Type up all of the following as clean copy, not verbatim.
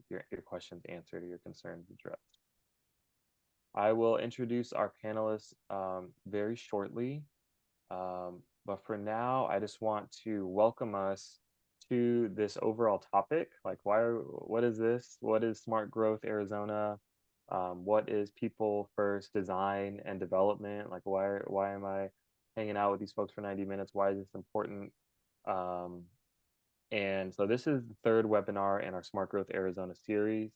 your questions answered or your concerns addressed. I will introduce our panelists very shortly. But for now, I just want to welcome us to this overall topic. Like, what is this? What is Smart Growth Arizona? What is people first design and development? Like, why am I hanging out with these folks for 90 minutes? Why is this important? Um, and so this is the third webinar in our Smart Growth Arizona series.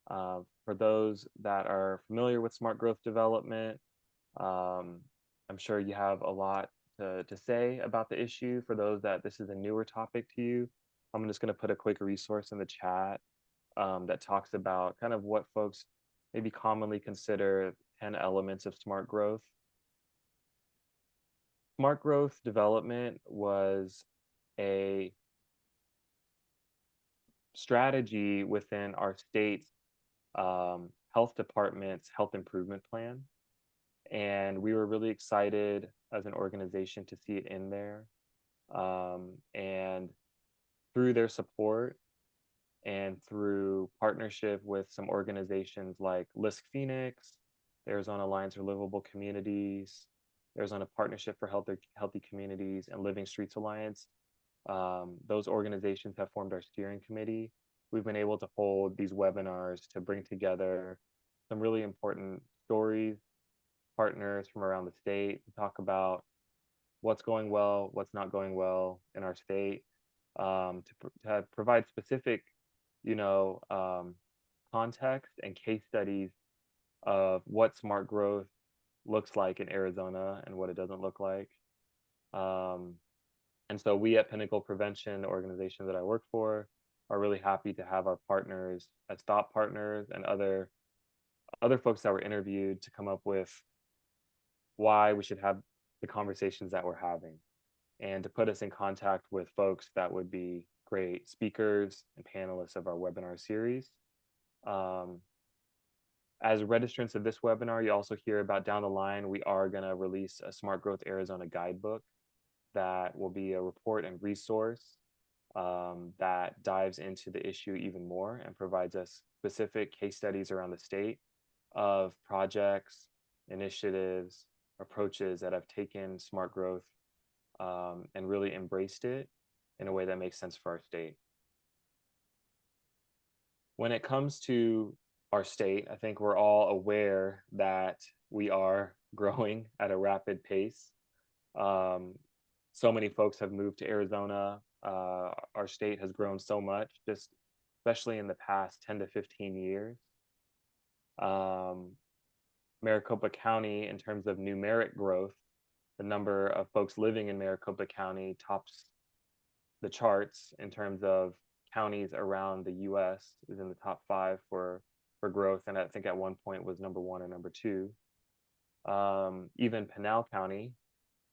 For those that are familiar with smart growth development, um, I'm sure you have a lot to say about the issue. For those that this is a newer topic to you, I'm just going to put a quick resource in the chat that talks about kind of what folks maybe commonly consider 10 elements of smart growth. Smart growth development was a strategy within our state's health department's health improvement plan. And we were really excited as an organization to see it in there. And through their support and through partnership with some organizations like LISC Phoenix, the Arizona Alliance for Livable Communities, Arizona Partnership for Healthy Communities, and Living Streets Alliance, those organizations have formed our steering committee. We've been able to hold these webinars to bring together some really important stories, partners from around the state to talk about what's going well, what's not going well in our state, to provide specific, you know, context and case studies of what smart growth looks like in Arizona and what it doesn't look like. Um, and so we at Pinnacle Prevention, the organization that I work for, are really happy to have our partners as thought partners and other folks that were interviewed to come up with why we should have the conversations that we're having, and to put us in contact with folks that would be great speakers and panelists of our webinar series. Um, as registrants of this webinar, you also hear about down the line, we are going to release a Smart Growth Arizona guidebook that will be a report and resource that dives into the issue even more and provides us specific case studies around the state of projects, initiatives, approaches that have taken smart growth and really embraced it in a way that makes sense for our state. When it comes to our state, I think we're all aware that we are growing at a rapid pace. So many folks have moved to Arizona. Our state has grown so much, just especially in the past 10 to 15 years. Maricopa County, in terms of numeric growth, the number of folks living in Maricopa County tops the charts in terms of counties around the US, is in the top 5 for growth, and I think at one point was number 1 or number 2. Even Pinal County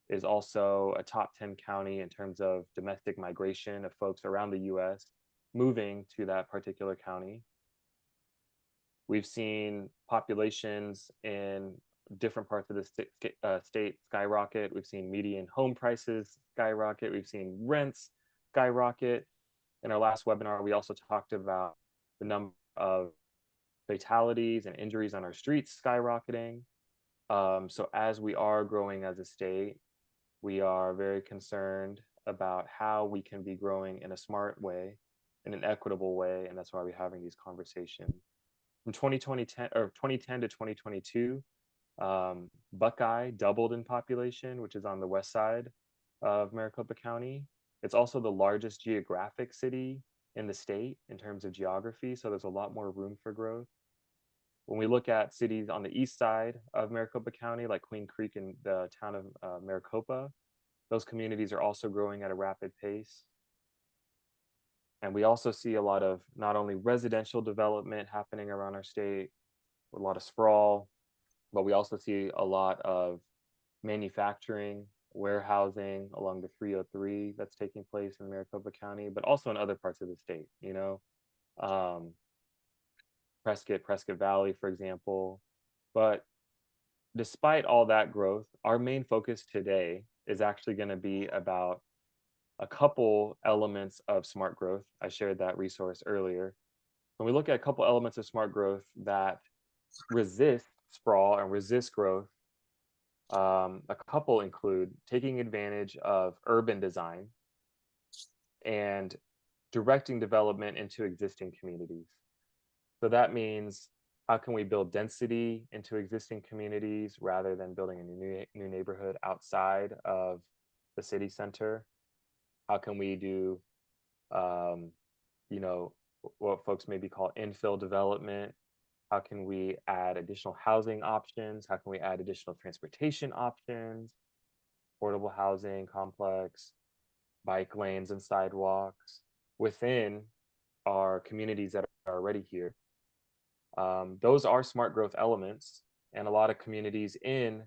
is also a top 10 county in terms of domestic migration of folks around the US moving to that particular county. We've seen populations in different parts of the state skyrocket. We've seen median home prices skyrocket. We've seen rents skyrocket. In our last webinar, we also talked about the number of fatalities and injuries on our streets skyrocketing. So as we are growing as a state, we are very concerned about how we can be growing in a smart way, in an equitable way, and that's why we're having these conversations. From 2010 to 2022, Buckeye doubled in population, which is on the west side of Maricopa County. It's also the largest geographic city in the state in terms of geography, so there's a lot more room for growth. When we look at cities on the east side of Maricopa County, like Queen Creek and the town of Maricopa, those communities are also growing at a rapid pace. And we also see a lot of not only residential development happening around our state, a lot of sprawl, but we also see a lot of manufacturing, warehousing along the 303 that's taking place in Maricopa County, but also in other parts of the state, you know, Prescott Valley, for example. But despite all that growth, our main focus today is actually going to be about a couple elements of smart growth. I shared that resource earlier. when we look at a couple elements of smart growth that resist sprawl and resist growth, a couple include taking advantage of urban design and directing development into existing communities. So that means, how can we build density into existing communities rather than building a new neighborhood outside of the city center? How can we do, um, you know, what folks maybe call infill development? How can we add additional housing options? How can we add additional transportation options, portable housing complex, bike lanes and sidewalks within our communities that are already here? Those are smart growth elements, and a lot of communities in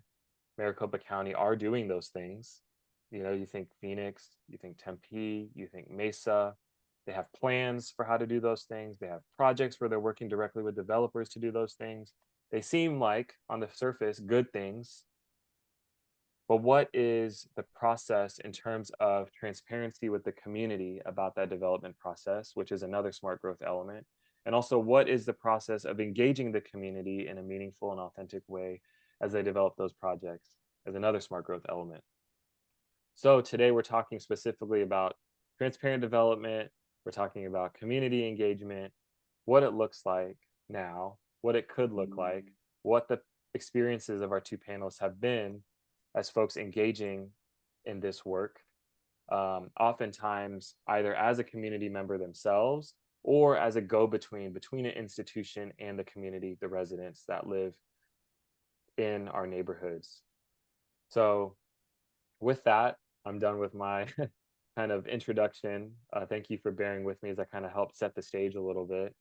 Maricopa County are doing those things. You know, you think Phoenix, you think Tempe, you think Mesa. They have plans for how to do those things. They have projects where they're working directly with developers to do those things. They seem like, on the surface, good things. But what is the process in terms of transparency with the community about that development process, which is another smart growth element? And also, what is the process of engaging the community in a meaningful and authentic way as they develop those projects, as another smart growth element? So today we're talking specifically about transparent development. We're talking about community engagement, what it looks like now, what it could look like, what the experiences of our two panelists have been as folks engaging in this work, oftentimes either as a community member themselves or as a go-between between an institution and the community, the residents that live in our neighborhoods. So with that, I'm done with my kind of introduction. Thank you for bearing with me as I kind of help set the stage a little bit.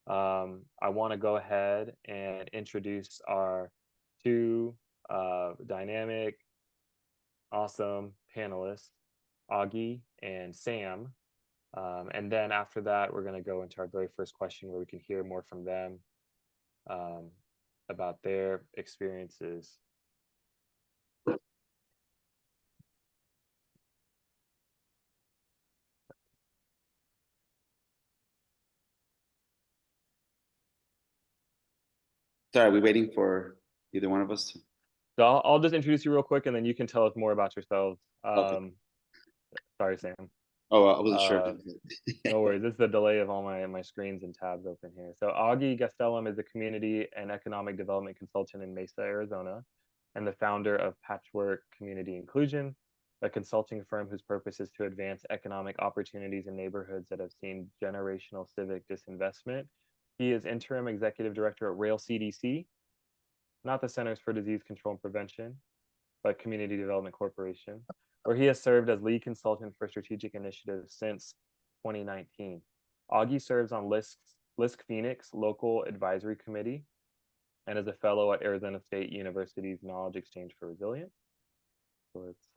I want to go ahead and introduce our two dynamic, awesome panelists, Augie and Sam. And then after that, we're going to go into our very first question where we can hear more from them um, about their experiences. Sorry, are we waiting for either one of us to? So I'll just introduce you real quick, and then you can tell us more about yourselves. Okay. Sorry, Sam. Oh, I wasn't sure. No worries. This is the delay of all my screens and tabs open here. So Augie Gastelum is a community and economic development consultant in Mesa, Arizona, and the founder of Patchwork Community Inclusion, a consulting firm whose purpose is to advance economic opportunities in neighborhoods that have seen generational civic disinvestment. He is interim executive director at Rail CDC, not the Centers for Disease Control and Prevention, but Community Development Corporation, where he has served as lead consultant for strategic initiatives since 2019. Augie serves on LISC Phoenix Local Advisory Committee and is a fellow at Arizona State University's Knowledge Exchange for Resilience. So let's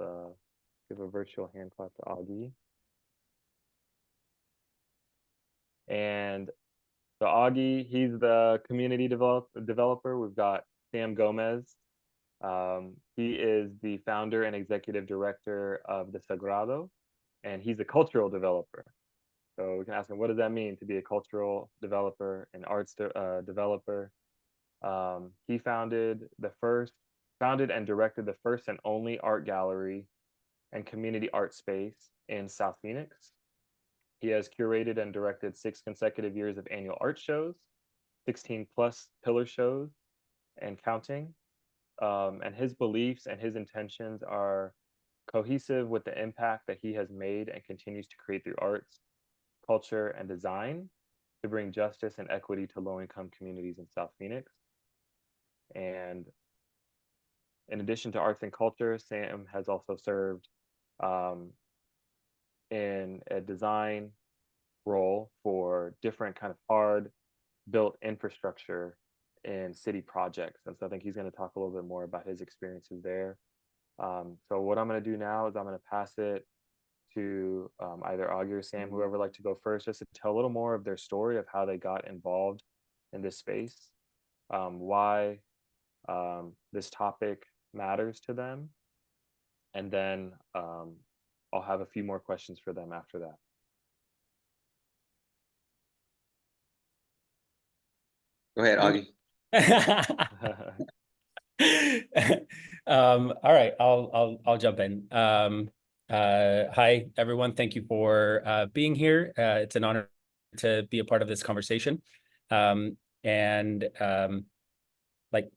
give a virtual hand clap to Augie. And so Augie, he's the community developer. We've got Sam Gomez. He is the founder and executive director of the Sagrado, and he's a cultural developer. So we can ask him, what does that mean to be a cultural developer, an arts developer? He founded and directed the first and only art gallery and community art space in South Phoenix. He has curated and directed 6 consecutive years of annual art shows, 16 plus pillar shows, and counting. And his beliefs and his intentions are cohesive with the impact that he has made and continues to create through arts, culture, and design to bring justice and equity to low-income communities in South Phoenix. And in addition to arts and culture, Sam has also served in a design role for different kind of hard built infrastructure in city projects. And so I think he's going to talk a little bit more about his experiences there. So what I'm going to do now is I'm going to pass it to either Augie or Sam, whoever would like to go first, just to tell a little more of their story of how they got involved in this space, why this topic matters to them, and then I'll have a few more questions for them after that. Go ahead, Augie. All right, I'll jump in. Hi everyone, thank you for being here. It's an honor to be a part of this conversation. Like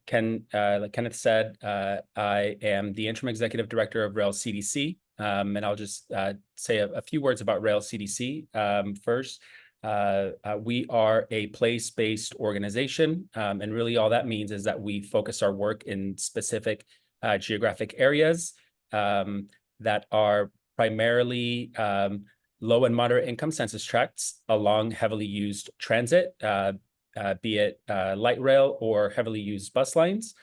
Kenneth said, I am the interim executive director of Rail CDC, and I'll just say a few words about Rail CDC. First, we are a place-based organization, and really all that means is that we focus our work in specific geographic areas that are primarily low and moderate income census tracts along heavily used transit, be it light rail or heavily used bus lines.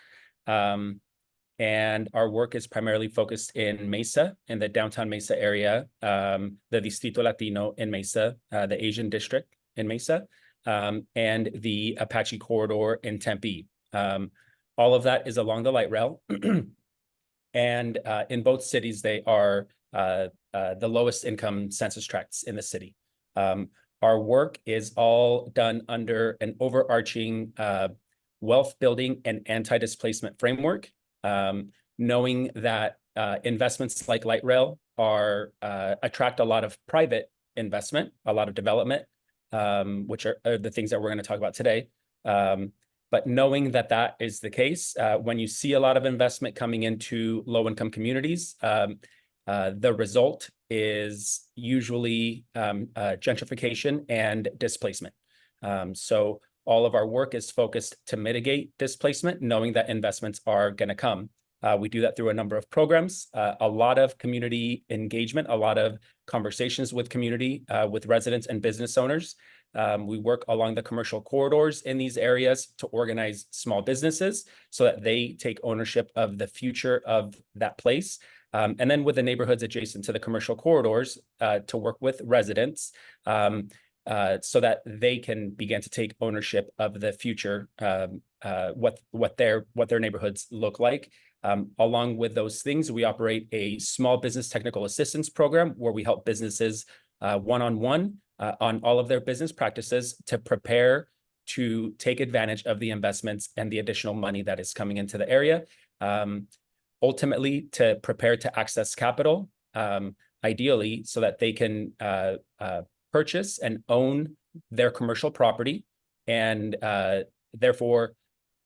And our work is primarily focused in Mesa, in the downtown Mesa area, the Distrito Latino in Mesa, the Asian district in Mesa, and the Apache corridor in Tempe. All of that is along the light rail. And in both cities, they are the lowest income census tracts in the city. Our work is all done under an overarching wealth building and anti-displacement framework, knowing that investments like light rail attract a lot of private investment, a lot of development, which are the things that we're going to talk about today. But knowing that that is the case, when you see a lot of investment coming into low-income communities, the result is usually gentrification and displacement. So all of our work is focused to mitigate displacement, knowing that investments are going to come. We do that through a number of programs, a lot of community engagement, a lot of conversations with community, with residents and business owners. We work along the commercial corridors in these areas to organize small businesses so that they take ownership of the future of that place. And then with the neighborhoods adjacent to the commercial corridors to work with residents so that they can begin to take ownership of the future, what their neighborhoods look like. Along with those things, we operate a small business technical assistance program where we help businesses one-on-one on all of their business practices to prepare to take advantage of the investments and the additional money that is coming into the area. Ultimately, to prepare to access capital, ideally, so that they can purchase and own their commercial property and therefore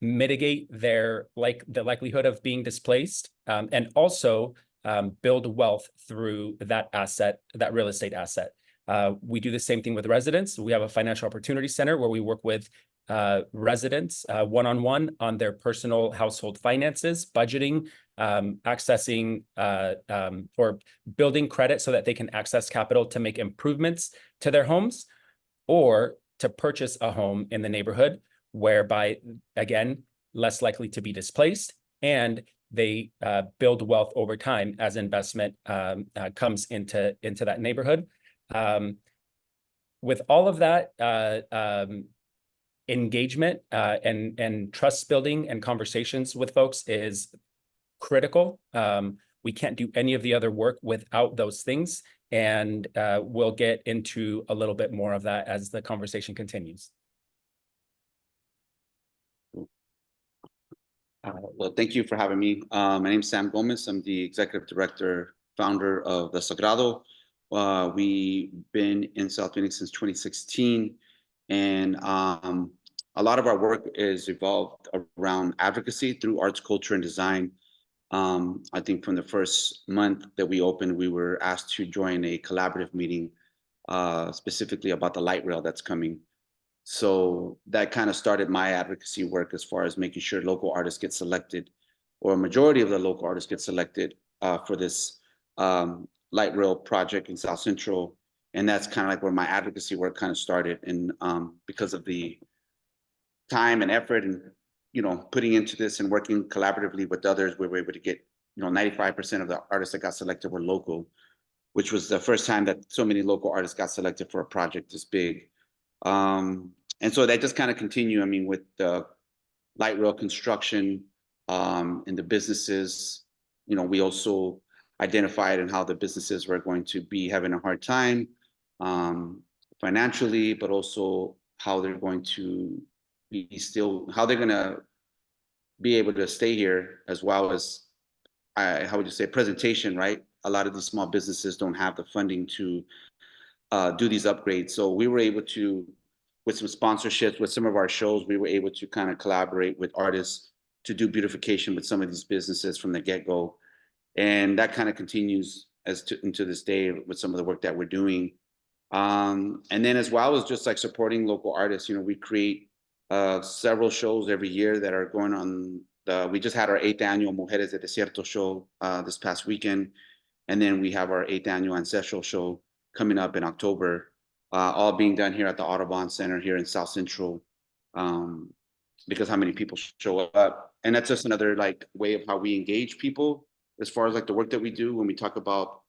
mitigate the likelihood of being displaced, and also build wealth through that asset, that real estate asset. We do the same thing with residents. We have a financial opportunity center where we work with residents one-on-one on their personal household finances, budgeting, accessing or building credit so that they can access capital to make improvements to their homes or to purchase a home in the neighborhood, whereby, again, less likely to be displaced, and they build wealth over time as investment comes into that neighborhood. With all of that engagement and trust building and conversations with folks is critical. We can't do any of the other work without those things, and we'll get into a little bit more of that as the conversation continues. Well, thank you for having me. My name is Sam Gomez. I'm the executive director, founder of the Sagrado. We've been in South Phoenix since 2016, and a lot of our work is evolved around advocacy through arts, culture, and design. I think from the first month that we opened, we were asked to join a collaborative meeting specifically about the light rail that's coming. So that kind of started my advocacy work as far as making sure local artists get selected, or a majority of the local artists get selected for this light rail project in South Central. And that's kind of like where my advocacy work kind of started. And because of the time and effort and, you know, putting into this and working collaboratively with others, we were able to get, 95% of the artists that got selected were local, which was the first time that so many local artists got selected for a project this big. And so that just kind of continue. I mean, with the light rail construction and the businesses, we also identified and how the businesses were going to be having a hard time financially, but also how they're going to, be still, how they're gonna be able to stay here, as well as, how would you say, presentation, right? A lot of these small businesses don't have the funding to do these upgrades. So we were able to, with some sponsorships, with some of our shows, we were able to kind of collaborate with artists to do beautification with some of these businesses from the get-go. And that kind of continues into this day with some of the work that we're doing. And then as well as just like supporting local artists, we create several shows every year that are going on. We just had our 8th annual Mujeres de Desierto show this past weekend. And then we have our 8th annual Ancestral show coming up in October, all being done here at the Audubon Center here in South Central, because how many people show up. And that's just another like way of how we engage people as far as like the work that we do when we talk about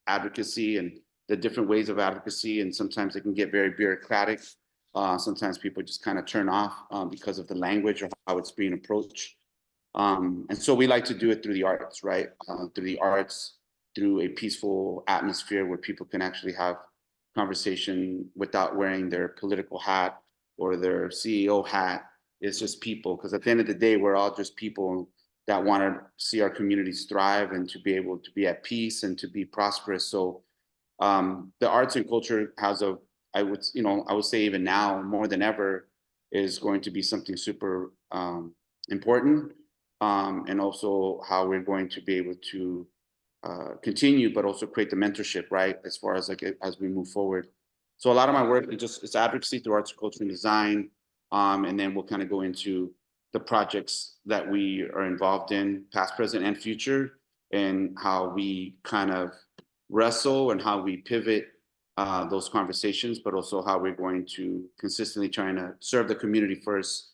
advocacy and the different ways of advocacy. And sometimes it can get very bureaucratic. Sometimes people just kind of turn off because of the language or how it's being approached. And so we like to do it through the arts, right? Through the arts, through a peaceful atmosphere where people can actually have conversation without wearing their political hat or their CEO hat. It's just people, because at the end of the day, we're all just people that want to see our communities thrive and to be able to be at peace and to be prosperous. So the arts and culture has I would say even now more than ever is going to be something super important, and also how we're going to be able to continue, but also create the mentorship, right? As far as as we move forward. So a lot of my work it's advocacy through arts, culture, and design, and then we'll kind of go into the projects that we are involved in, past, present, and future, and how we kind of wrestle and how we pivot those conversations, but also how we're going to consistently trying to serve the community first,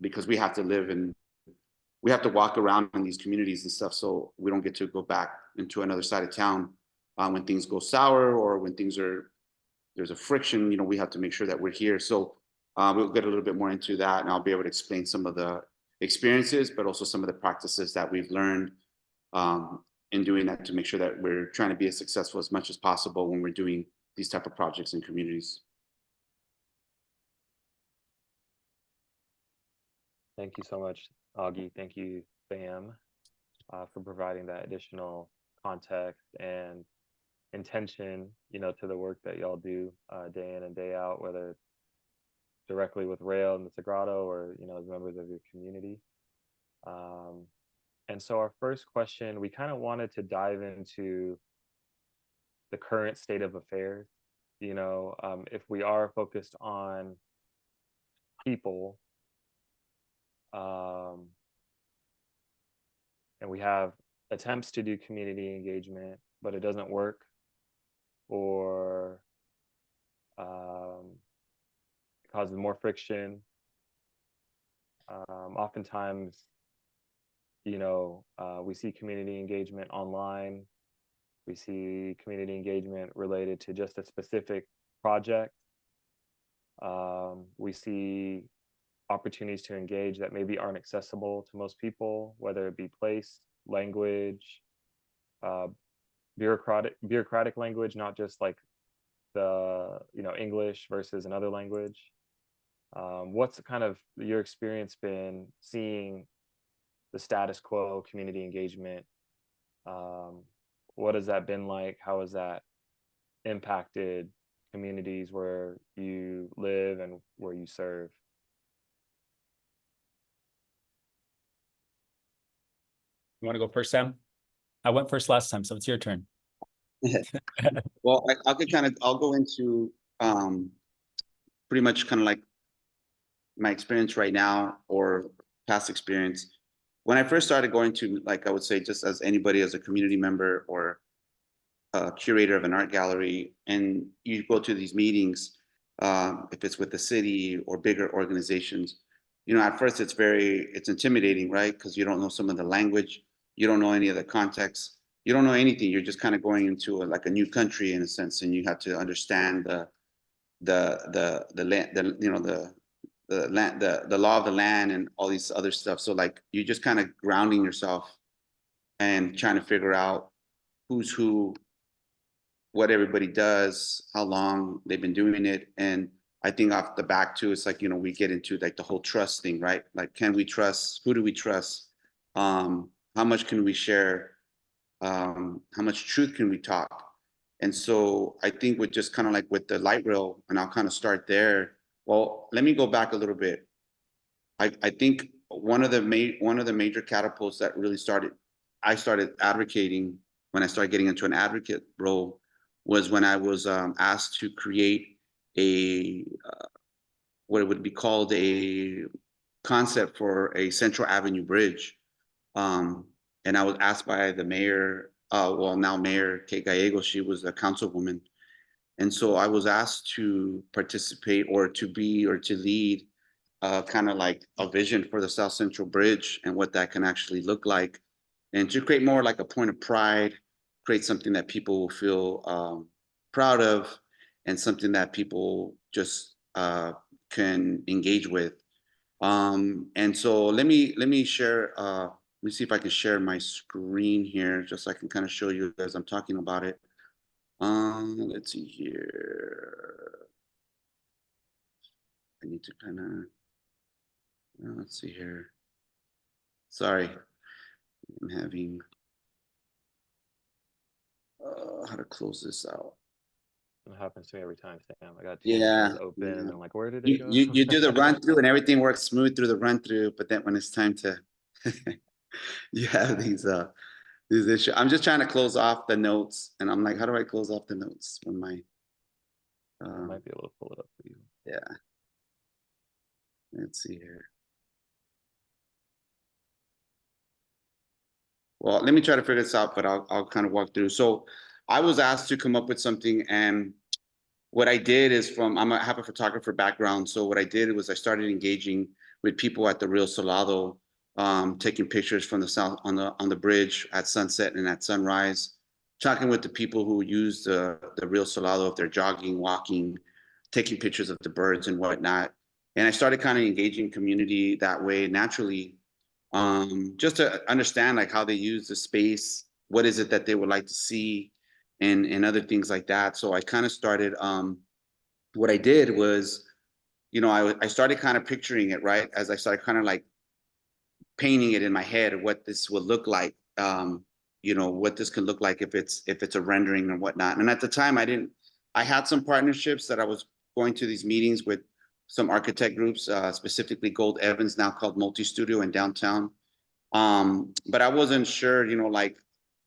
because we have to live and we have to walk around in these communities and stuff, so we don't get to go back into another side of town when things go sour or when there's a friction. We have to make sure that we're here. So we'll get a little bit more into that, and I'll be able to explain some of the experiences, but also some of the practices that we've learned in doing that to make sure that we're trying to be as successful as much as possible when we're doing these type of projects in communities. Thank you so much, Augie. Thank you, Sam, for providing that additional context and intention, to the work that y'all do day in and day out, whether it's directly with Rail and the Sagrado or, as members of your community. And so our first question, we kind of wanted to dive into the current state of affairs. If we are focused on people, and we have attempts to do community engagement, but it doesn't work, or causes more friction. Oftentimes, we see community engagement online. We see community engagement related to just a specific project. We see opportunities to engage that maybe aren't accessible to most people, whether it be place, language, bureaucratic language, not just like the English versus another language. What's kind of your experience been seeing the status quo community engagement? What has that been like? How has that impacted communities where you live and where you serve? You want to go first, Sam? I went first last time, so it's your turn. Well, I'll go into pretty much kind of like my experience right now or past experience. When I first started going to, like, I would say just as anybody, as a community member or a curator of an art gallery, and you go to these meetings, if it's with the city or bigger organizations, at first it's intimidating, right? Because you don't know some of the language, you don't know any of the context, you don't know anything. You're just kind of going into a new country in a sense, and you have to understand the law of the land and all these other stuff. So like you're just kind of grounding yourself and trying to figure out who's who, what everybody does, how long they've been doing it. And I think off the back too, it's like, we get into like the whole trust thing, right? Like, can we trust? Who do we trust? How much can we share? How much truth can we talk? And so I think with just kind of like with the light rail, and I'll kind of start there. Well, let me go back a little bit. I think one of the major catapults that really I started advocating when I started getting into an advocate role was when I was asked to create a what it would be called a concept for a Central Avenue bridge. And I was asked by the mayor, well, now Mayor Kate Gallego, she was a councilwoman. And so I was asked to participate or to lead kind of like a vision for the South Central Bridge and what that can actually look like. And to create more like a point of pride, create something that people will feel proud of, and something that people just can engage with. And so let me share, let me see if I can share my screen here, just so I can kind of show you as I'm talking about it. Let's see here. I need to kind of, let's see here. Sorry, I'm having, how to close this out. It happens to me every time, Sam. I got two Yeah, screens open, and I'm like, where did it you, go? you do the run through and everything works smooth through the run through, but then when it's time to, you have these issues. I'm just trying to close off the notes, and I'm like, how do I close off the notes when my, I might be able to pull it up for you. yeah. Let's see here. Well, let me try to figure this out, but I'll kind of walk through. So I was asked to come up with something, and what I did is I have a photographer background. So what I did was I started engaging with people at the Rio Salado, taking pictures from the south on the bridge at sunset and at sunrise, talking with the people who use the Rio Salado if they're jogging, walking, taking pictures of the birds and whatnot. And I started kind of engaging community that way naturally, just to understand like how they use the space, what is it that they would like to see, and other things like that. So I kind of started, what I did was, I started kind of picturing it, right? As I started kind of like painting it in my head of what this would look like, what this could look like if it's a rendering and whatnot. And at the time I had some partnerships that I was going to these meetings with some architect groups, specifically Gold Evans, now called Multi Studio in downtown. But I wasn't sure,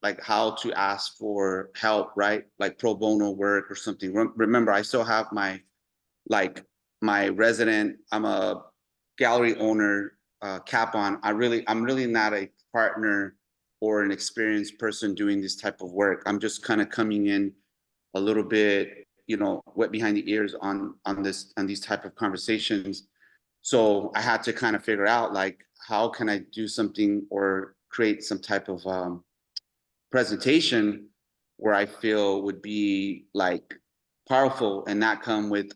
like how to ask for help, right? Like pro bono work or something. Remember, I still have my resident, I'm a gallery owner cap on. I'm really not a partner or an experienced person doing this type of work. I'm just kind of coming in a little bit, wet behind the ears on these type of conversations. So I had to kind of figure out like, how can I do something or create some type of presentation where I feel would be like powerful and not come with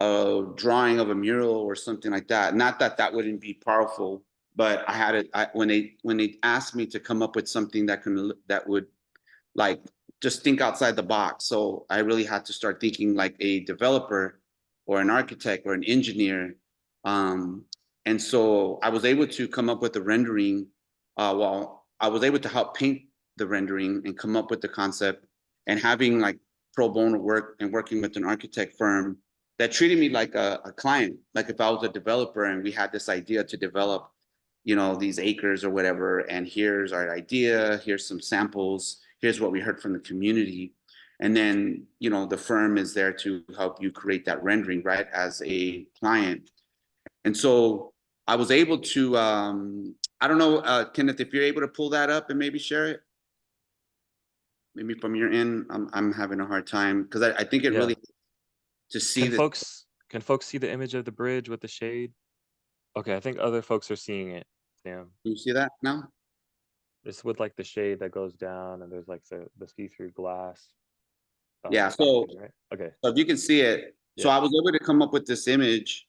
a drawing of a mural or something like that. Not that that wouldn't be powerful, but I had it when they asked me to come up with something that would like just think outside the box. So I really had to start thinking like a developer or an architect or an engineer. And so I was able to come up with the rendering. Well, I was able to help paint the rendering and come up with the concept, and having like pro bono work and working with an architect firm that treated me like a client, like if I was a developer and we had this idea to develop, these acres or whatever, and here's our idea, here's some samples, here's what we heard from the community. And then, the firm is there to help you create that rendering, right, as a client. And so I was able to, I don't know, Kenneth, if you're able to pull that up and maybe share it. Maybe from your end, I'm having a hard time because I think it really to see Can folks see the image of the bridge with the shade? Okay, I think other folks are seeing it, Sam. Do you see that now? It's with like the shade that goes down, and there's like the see-through glass. Yeah, so right? Okay. So if you can see it, so Yeah. I was able to come up with this image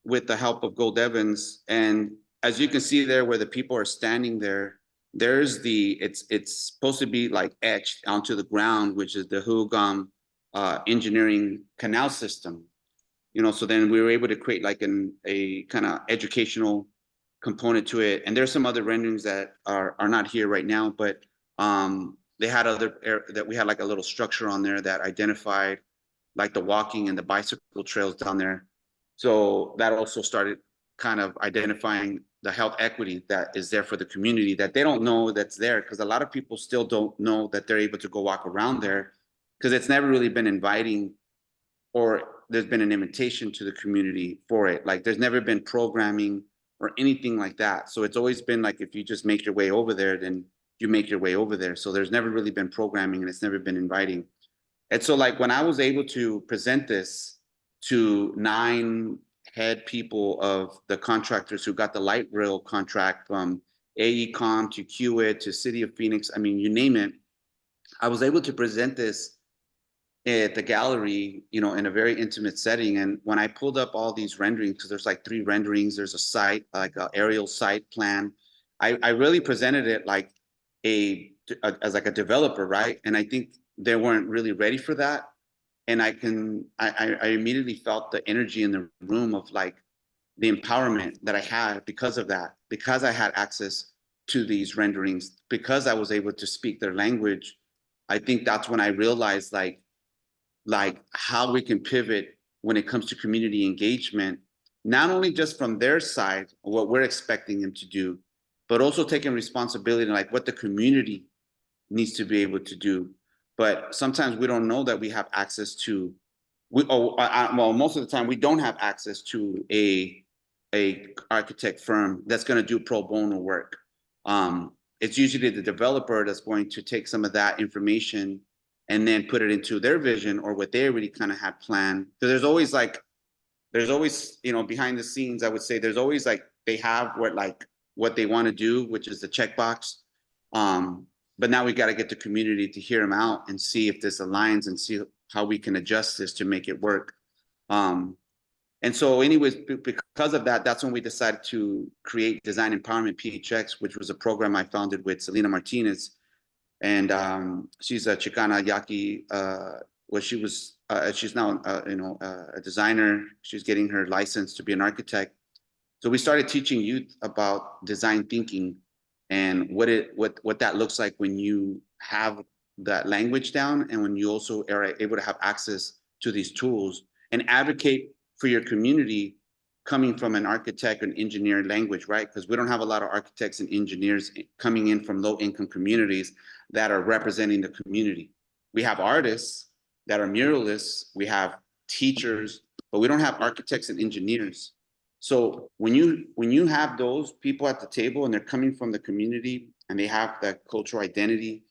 with the help of Gold Evans, and as you can see there, where the people are standing there, there's it's supposed to be like etched onto the ground, which is the Hugam engineering canal system. you know, so then we were able to create like a kind of educational component to it. And there's some other renderings that are not here right now, but they had that we had like a little structure on there that identified like the walking and the bicycle trails down there. So that also started kind of identifying the health equity that is there for the community that they don't know that's there, because a lot of people still don't know that they're able to go walk around there, because it's never really been inviting, or there's been an invitation to the community for it. Like there's never been programming or anything like that. So it's always been like, if you just make your way over there, then you make your way over there. So there's never really been programming, and it's never been inviting. And so like when I was able to present this to 9 head people of the contractors who got the light rail contract, from AECOM to QIT to City of Phoenix, I mean, you name it, I was able to present this at the gallery, you know, in a very intimate setting. And when I pulled up all these renderings, because there's like 3 renderings, there's a site, like an aerial site plan. I really presented it like as like a developer, right? And I think they weren't really ready for that. And I immediately felt the energy in the room of like the empowerment that I had because of that, because I had access to these renderings, because I was able to speak their language. I think that's when I realized like how we can pivot when it comes to community engagement, not only just from their side, what we're expecting them to do, but also taking responsibility, like what the community needs to be able to do. But sometimes we don't know that we have access to, well, most of the time we don't have access to a architect firm that's going to do pro bono work. It's usually the developer that's going to take some of that information and then put it into their vision or what they already kind of had planned. So there's always, you know, behind the scenes, I would say there's always like, they have what they want to do, which is the checkbox. But now we got to get the community to hear them out and see if this aligns and see how we can adjust this to make it work. And so anyways, because of that, that's when we decided to create Design Empowerment PHX, which was a program I founded with Selena Martinez. And she's a Chicana Yaqui, well, she's now, you know, a designer. She's getting her license to be an architect. So we started teaching youth about design thinking and what that looks like when you have that language down, and when you also are able to have access to these tools and advocate for your community coming from an architect and engineer language, right? Because we don't have a lot of architects and engineers coming in from low-income communities that are representing the community. We have artists that are muralists, we have teachers, but we don't have architects and engineers. So when you have those people at the table and they're coming from the community and they have that cultural identity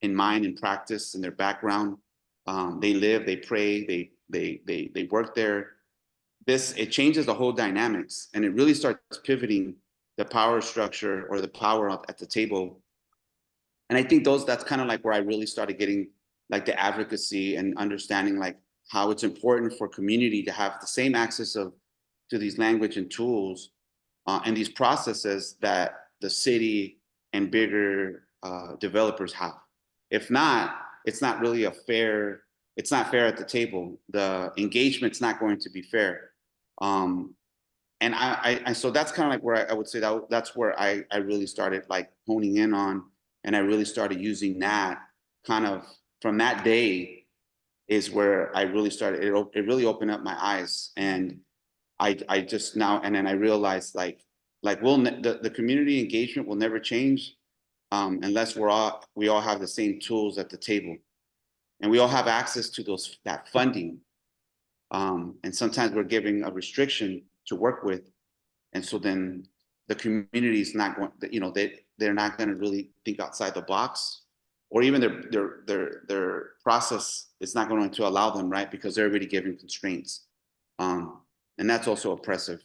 in mind and practice and their background, they live, they pray, they work there. It changes the whole dynamics, and it really starts pivoting the power structure or the power at the table. And I think that's kind of like where I really started getting like the advocacy and understanding like how it's important for community to have the same access to these language and tools and these processes that the city and bigger developers have. If not, it's not really it's not fair at the table. The engagement's not going to be fair. And so that's kind of like where I would say that's where I really started like honing in on, and I really started using that kind of from that day is where I really started. It really opened up my eyes, and I just now, and then I realized like the community engagement will never change unless we all have the same tools at the table, and we all have access to that funding. And sometimes we're giving a restriction to work with, and so then the community is not going, you know, they're not going to really think outside the box, or even their process is not going to allow them, right? Because they're already given constraints, and that's also oppressive.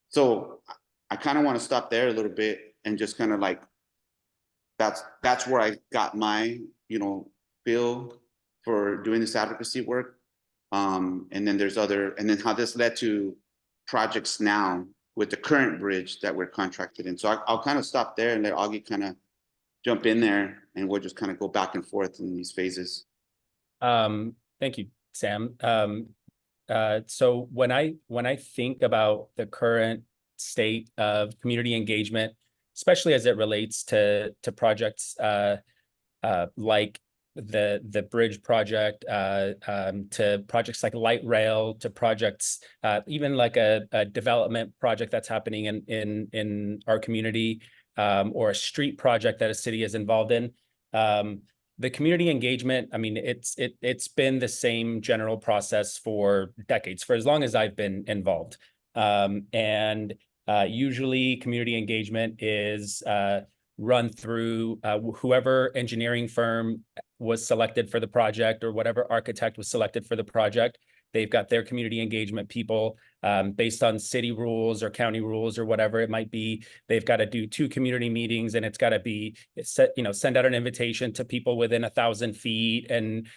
So I kind of want to stop there a little bit and just kind of like that's where I got my, you know, feel for doing this advocacy work. And then and then how this led to projects now with the current bridge that we're contracted in. So I'll kind of stop there and let Augie kind of jump in there, and we'll just kind of go back and forth in these phases. Thank you, Sam. So when I think about the current state of community engagement, especially as it relates to projects like the bridge project, to projects like light rail, to projects even like a development project that's happening in our community, or a street project that a city is involved in. The community engagement, I mean, it's been the same general process for decades, for as long as I've been involved. And usually community engagement is run through whoever engineering firm was selected for the project, or whatever architect was selected for the project. They've got their community engagement people based on city rules or county rules or whatever it might be. They've got to do 2 community meetings, and it's got to be send out an invitation to people within 1,000 feet, and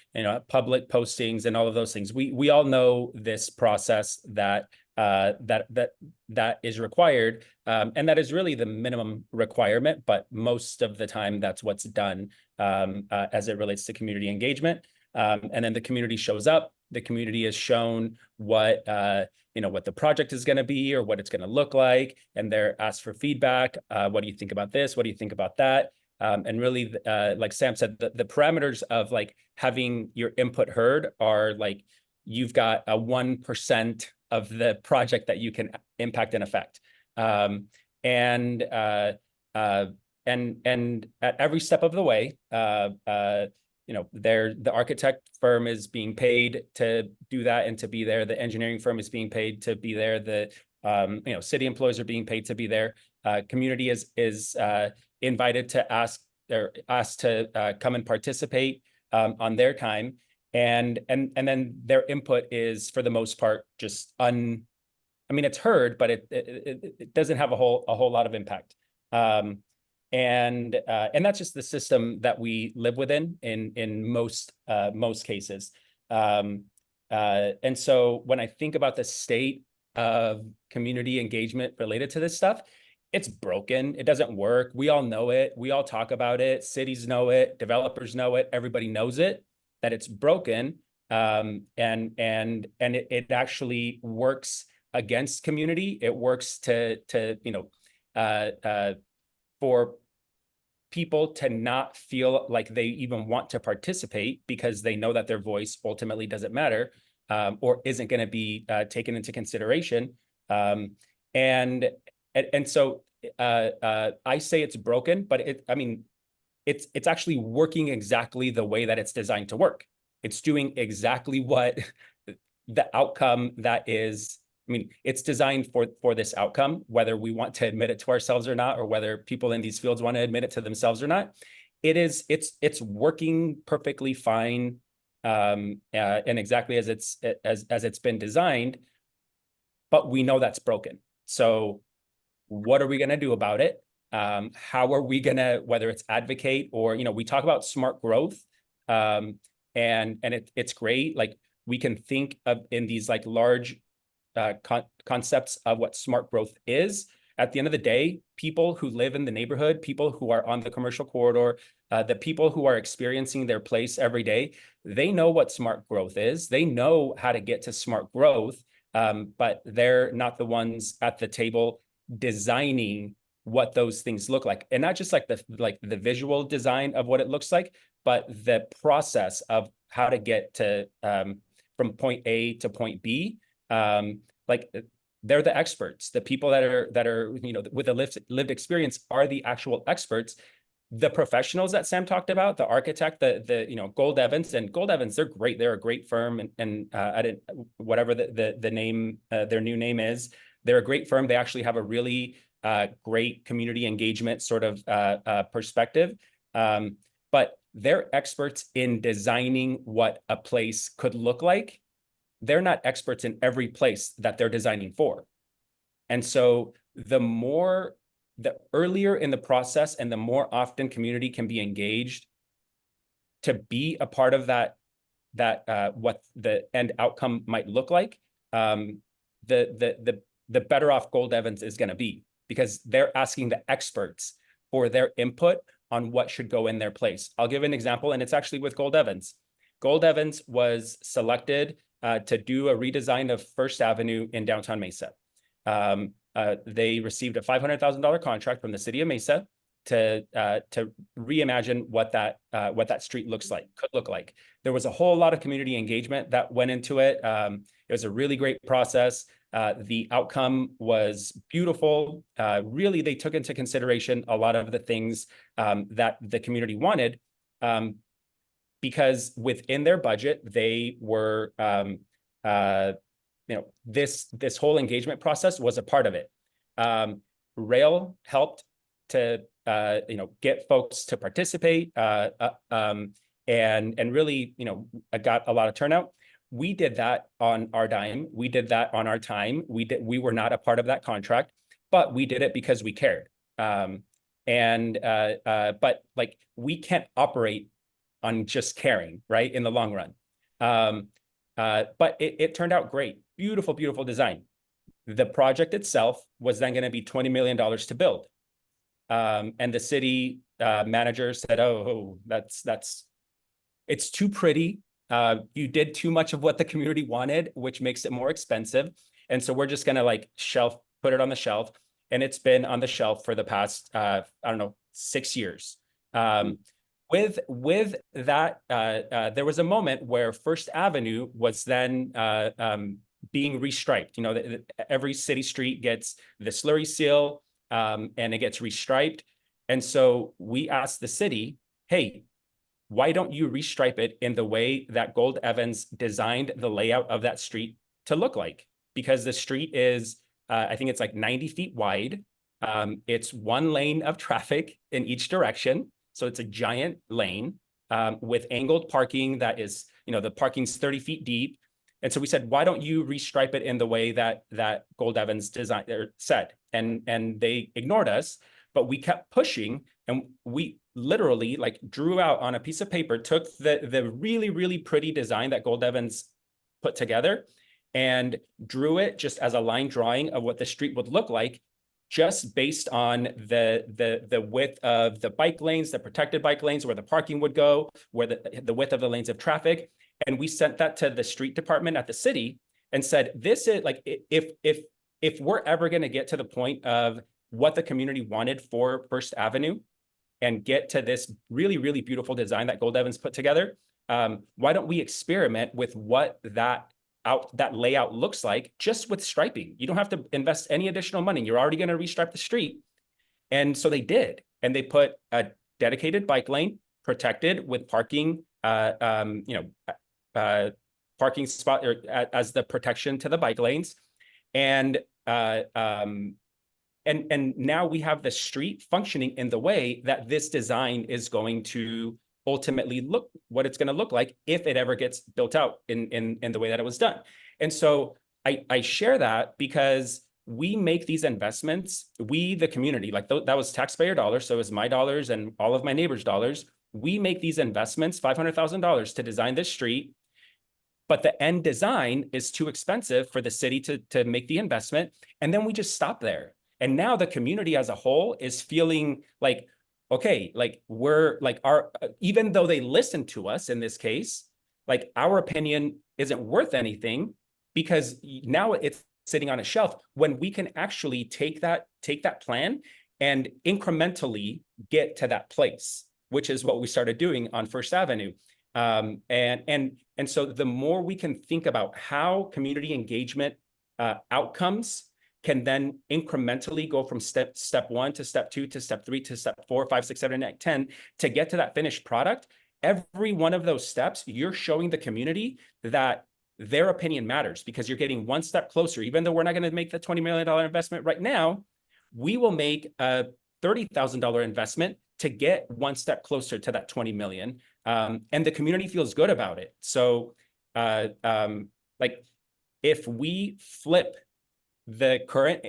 public postings and all of those things. We all know this process that is required, and that is really the minimum requirement, but most of the time that's what's done as it relates to community engagement. And then the community shows up. The community is shown what what the project is going to be, or what it's going to look like, and they're asked for feedback. What do you think about this? What do you think about that? And really, like Sam said, the parameters of like having your input heard are like, you've got a 1% of the project that you can impact and affect. And at every step of the way, the architect firm is being paid to do that and to be there. The engineering firm is being paid to be there. The city employees are being paid to be there. Community is invited to ask to come and participate on their time. And then their input is, for the most part, just it's heard, but it doesn't have a whole lot of impact. And that's just the system that we live within in most cases. And so when I think about the state of community engagement related to this stuff, it's broken. It doesn't work. We all know it. We all talk about it. Cities know it. Developers know it. Everybody knows it, that it's broken. And it actually works against community. It works for people to not feel like they even want to participate, because they know that their voice ultimately doesn't matter, or isn't going to be taken into consideration. And so I say it's broken, but it's actually working exactly the way that it's designed to work. It's doing exactly what the outcome that is. It's designed for this outcome, whether we want to admit it to ourselves or not, or whether people in these fields want to admit it to themselves or not. It's working perfectly fine, and exactly as it's been designed. But we know that's broken. So what are we going to do about it? How are we going to, whether it's advocate or, we talk about smart growth, and it's great. Like, we can think of in these like large concepts of what smart growth is. At the end of the day, people who live in the neighborhood, people who are on the commercial corridor, the people who are experiencing their place every day, they know what smart growth is. They know how to get to smart growth, but they're not the ones at the table designing what those things look like. And not just like the visual design of what it looks like, but the process of how to get to from point A to point B. Like, they're the experts. The people that are with a lived experience are the actual experts. The professionals that Sam talked about, the architect, the Gold Evans, they're great. They're a great firm, and I didn't, whatever the name, their new name is, they're a great firm. They actually have a really great community engagement sort of perspective. But they're experts in designing what a place could look like. They're not experts in every place that they're designing for. And so the earlier in the process and the more often community can be engaged to be a part of that what the end outcome might look like, the better off Gold Evans is going to be, because they're asking the experts for their input on what should go in their place. I'll give an example, and it's actually with Gold Evans. Gold Evans was selected to do a redesign of First Avenue in downtown Mesa. They received a $500,000 contract from the city of Mesa to reimagine what that street could look like. There was a whole lot of community engagement that went into it. It was a really great process. The outcome was beautiful. Really, they took into consideration a lot of the things that the community wanted, because within their budget, they were, this whole engagement process was a part of it. Rail helped to get folks to participate, and really got a lot of turnout. We did that on our dime. We did that on our time. We were not a part of that contract, but we did it because we cared. But like, we can't operate on just caring, right, in the long run. But it turned out great. Beautiful, beautiful design. The project itself was then going to be $20 million to build. And the city manager said, oh, it's too pretty. You did too much of what the community wanted, which makes it more expensive. And so we're just going to put it on the shelf. And it's been on the shelf for the past, 6 years. With that, there was a moment where First Avenue was then being restriped. Every city street gets the slurry seal, and it gets restriped. And so we asked the city, hey, why don't you restripe it in the way that Gold Evans designed the layout of that street to look like? Because the street is, I think it's like 90 feet wide. It's one lane of traffic in each direction. So it's a giant lane with angled parking that is, the parking's 30 feet deep. And so we said, why don't you restripe it in the way that Gold Evans designed or said? And they ignored us, but we kept pushing, and we literally drew out on a piece of paper, took the really, really pretty design that Gold Evans put together and drew it just as a line drawing of what the street would look like, just based on the width of the bike lanes, the protected bike lanes, where the parking would go, where the width of the lanes of traffic. And we sent that to the street department at the city and said, this is like, if we're ever going to get to the point of what the community wanted for First Avenue and get to this really, really beautiful design that Gold Evans put together, why don't we experiment with what that layout looks like just with striping? You don't have to invest any additional money. You're already going to restripe the street. And so they did. And they put a dedicated bike lane protected with parking, parking spot as the protection to the bike lanes. And now we have the street functioning in the way that this design is going to ultimately look, what it's going to look like if it ever gets built out in the way that it was done. And so I share that because we make these investments, we, the community, that was taxpayer dollars, so it was my dollars and all of my neighbors' dollars. We make these investments, $500,000 to design this street, but the end design is too expensive for the city to make the investment. And then we just stop there. And now the community as a whole is feeling like, okay, we're even though they listened to us in this case, our opinion isn't worth anything, because now it's sitting on a shelf when we can actually take that plan and incrementally get to that place, which is what we started doing on First Avenue. And so the more we can think about how community engagement outcomes can then incrementally go from step 1 to step 2 to step 3 to step 4, 5, 6, 7, 8, 10 to get to that finished product, every one of those steps, you're showing the community that their opinion matters, because you're getting one step closer. Even though we're not going to make the $20 million investment right now, we will make a $30,000 investment to get one step closer to that 20 million. And the community feels good about it. So if we flip the current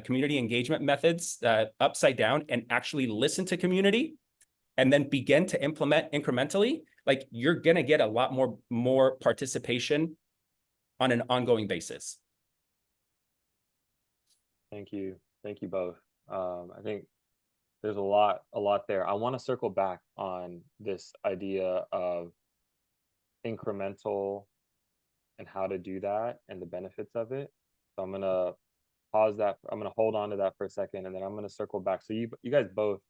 community engagement methods upside down and actually listen to community and then begin to implement incrementally, you're going to get a lot more participation on an ongoing basis. Thank you both. I think there's a lot there. I want to circle back on this idea of incremental and how to do that and the benefits of it. So I'm gonna pause that. I'm gonna hold on to that for a second, and then I'm gonna circle back. So you guys both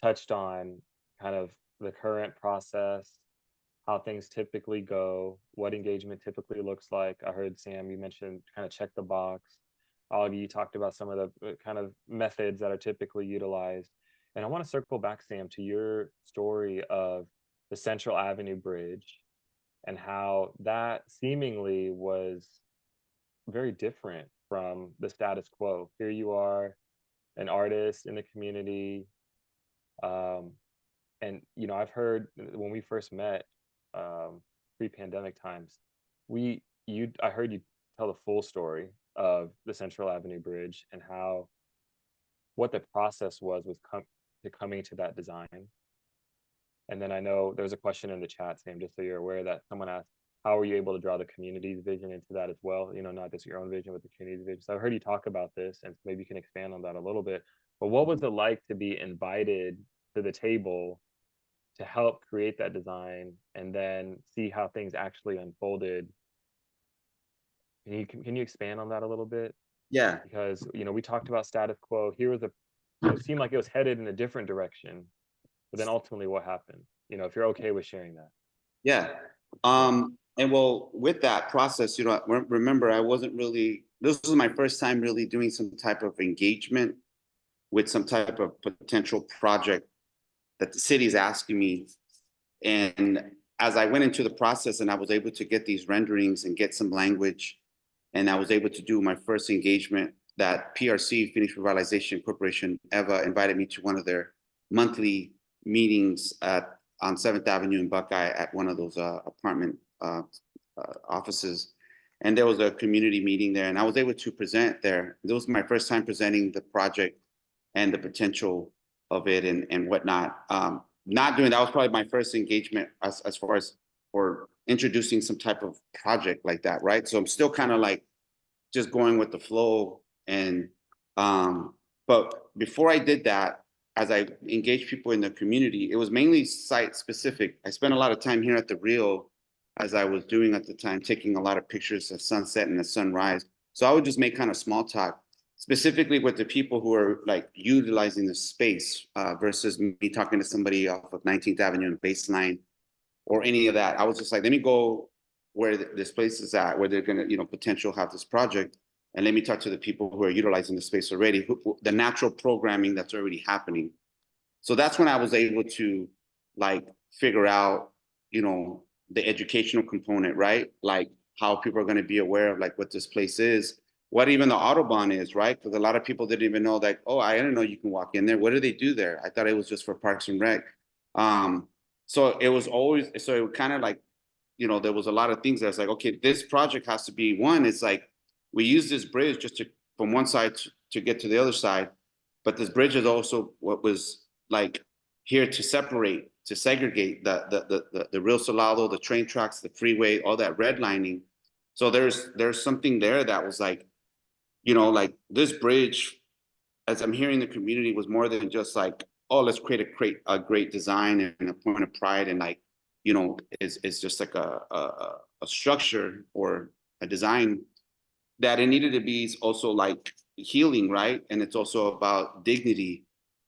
touched on kind of the current process, how things typically go, what engagement typically looks like. I heard Sam, you mentioned kind of check the box. All of you talked about some of the kind of methods that are typically utilized. And I want to circle back, Sam, to your story of the Central Avenue Bridge and how that seemingly was very different from the status quo. Here you are, an artist in the community. And I've heard when we first met, pre-pandemic times, I heard you tell the full story of the Central Avenue Bridge and how what the process was to coming to that design. And then I know there's a question in the chat, Sam, just so you're aware, that someone asked, how were you able to draw the community's vision into that as well? Not just your own vision, but the community's vision. So I heard you talk about this, and maybe you can expand on that a little bit. But what was it like to be invited to the table to help create that design and then see how things actually unfolded? Can you expand on that a little bit? Yeah. Because we talked about status quo. Here was it seemed like it was headed in a different direction, but then ultimately what happened? If you're okay with sharing that. Yeah. And well, with that process, remember, this was my first time really doing some type of engagement with some type of potential project that the city's asking me. And as I went into the process and I was able to get these renderings and get some language, and I was able to do my first engagement, that PRC, Phoenix Revitalization Corporation, EVA, invited me to one of their monthly meetings on 7th Avenue in Buckeye at one of those apartment offices. And there was a community meeting there, and I was able to present there. This was my first time presenting the project and the potential of it and whatnot. Not doing that was probably my first engagement as far as or introducing some type of project like that, right? So I'm still kind of like just going with the flow. And but before I did that, as I engaged people in the community, it was mainly site specific. I spent a lot of time here at the Rio, as I was doing at the time, taking a lot of pictures of sunset and the sunrise. So I would just make kind of small talk, specifically with the people who are like utilizing the space versus me talking to somebody off of 19th Avenue and Baseline or any of that. I was just like, let me go where this place is at, where they're gonna, potential have this project. And let me talk to the people who are utilizing the space already, the natural programming that's already happening. So that's when I was able to like figure out, the educational component, right? Like how people are going to be aware of like what this place is, what even the Autobahn is, right? Because a lot of people didn't even know that, oh, I didn't know you can walk in there. What do they do there? I thought it was just for Parks and Rec. So it was always, so it kind of like, there was a lot of things that's like, okay, this project has to be one. It's like, we use this bridge just to, from one side to get to the other side. But this bridge is also what was like here to separate, to segregate the Rio Salado, the train tracks, the freeway, all that redlining. So there's something there that was like, like this bridge, as I'm hearing the community, was more than just like, oh, let's create a great design and a point of pride and like, is just like a structure or a design, that it needed to be also like healing, right? And it's also about dignity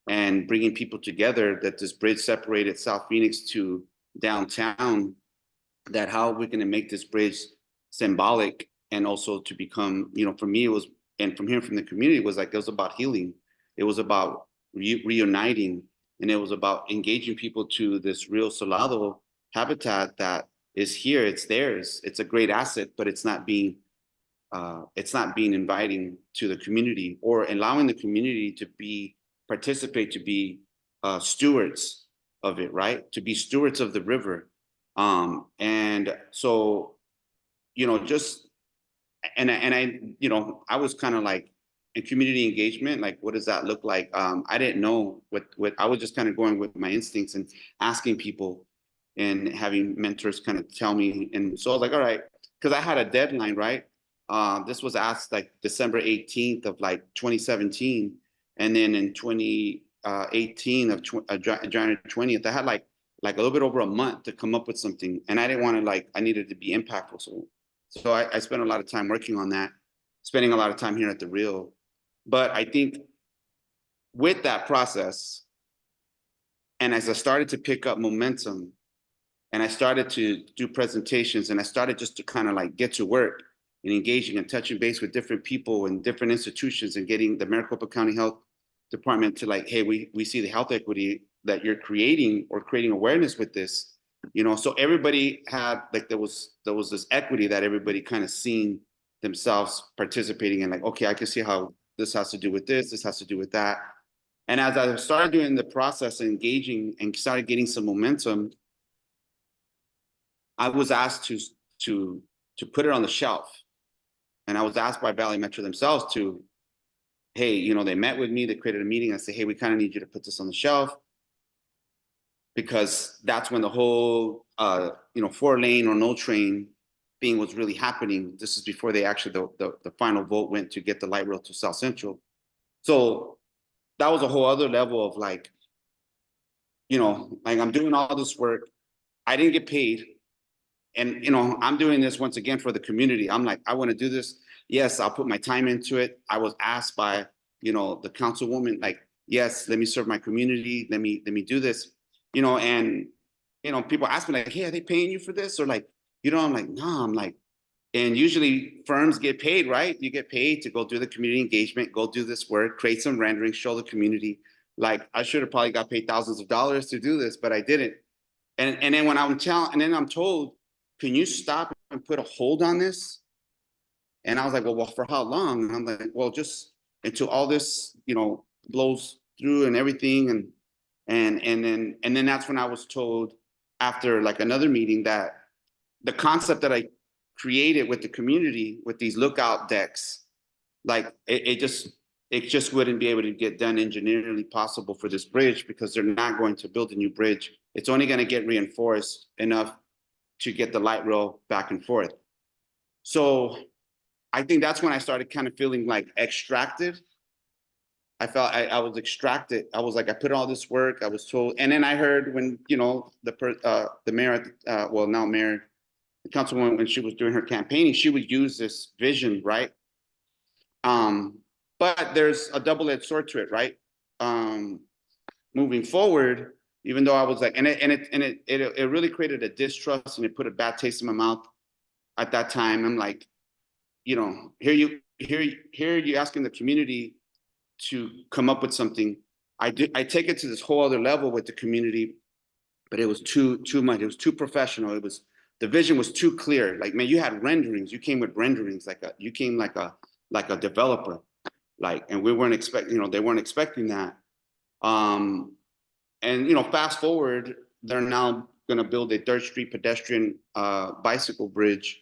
and bringing people together, that this bridge separated South Phoenix to downtown, that how we're going to make this bridge symbolic and also to become, for me, it was, and from hearing from the community, it was like, it was about healing. It was about reuniting, and it was about engaging people to this Rio Salado habitat that is here. It's theirs. It's a great asset, but it's not being inviting to the community or allowing the community to participate, to be stewards of it, right? To be stewards of the river. And so, just, and I was kind of like in community engagement, like, what does that look like? I didn't know what I was just kind of going with my instincts and asking people and having mentors kind of tell me. And so I was like, all right, because I had a deadline, right? This was asked like December 18th of like 2017. And then in 2018 of January 20th, I had like a little bit over a month to come up with something. And I didn't want to I needed to be impactful. So So I spent a lot of time working on that, spending a lot of time here at the Rio. But I think with that process, and as I started to pick up momentum, and I started to do presentations, and I started just to kind of like get to work and engaging and touching base with different people and different institutions and getting the Maricopa County Health Department to like, hey, we see the health equity that you're creating or creating awareness with this, so everybody had like, there was this equity that everybody kind of seen themselves participating in, like, okay, I can see how this has to do with this has to do with that. And as I started doing the process and engaging and started getting some momentum, I was asked to put it on the shelf. And I was asked by Valley Metro themselves to, hey, they met with me, they created a meeting. I said, hey, we kind of need you to put this on the shelf, because that's when the whole 4-lane or no train thing was really happening. This is before they actually, the final vote went to get the light rail to South Central. So that was a whole other level of like, like I'm doing all this work, I didn't get paid. And, I'm doing this once again for the community. I'm like, I want to do this. Yes, I'll put my time into it. I was asked by, the councilwoman, like, yes, let me serve my community. Let me do this, and, people ask me like, hey, are they paying you for this? Or like, I'm like, no, I'm like, and usually firms get paid, right? You get paid to go do the community engagement, go do this work, create some renderings, show the community. Like, I should have probably got paid thousands of dollars to do this, but I didn't. And then when I'm told, can you stop and put a hold on this? And I was like, well, for how long? And I'm like, well, just until all this, blows through and everything. And then that's when I was told, after like another meeting, that the concept that I created with the community with these lookout decks, like it just wouldn't be able to get done engineerily possible for this bridge, because they're not going to build a new bridge. It's only going to get reinforced enough to get the light rail back and forth. So I think that's when I started kind of feeling like extracted. I felt I was extracted. I was like, I put all this work, I was told. And then I heard when, the mayor, well, now mayor, the councilwoman, when she was doing her campaigning, she would use this vision, right? But there's a double-edged sword to it, right? Moving forward, even though I was like, and it really created a distrust, and it put a bad taste in my mouth at that time. I'm like, here you asking the community to come up with something. I take it to this whole other level with the community, but it was too much. It was too professional. The vision was too clear. Like, man, you had renderings. You came with renderings, you came like a developer, like, and we weren't expecting, they weren't expecting that. And fast forward, they're now going to build a Third Street pedestrian bicycle bridge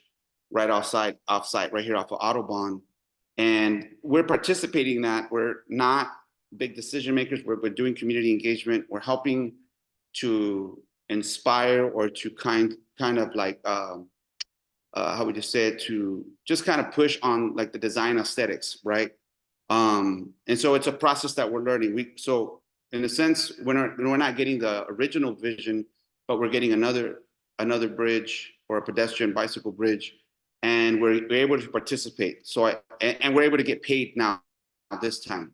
right offsite, right here off of Autobahn. And we're participating in that. We're not big decision makers. We're doing community engagement. We're helping to inspire, or to kind of like, how would you say it, to just kind of push on like the design aesthetics, right? And so it's a process that we're learning. So in a sense, we're not getting the original vision, but we're getting another bridge, or a pedestrian bicycle bridge, and we're able to participate. So and we're able to get paid now this time.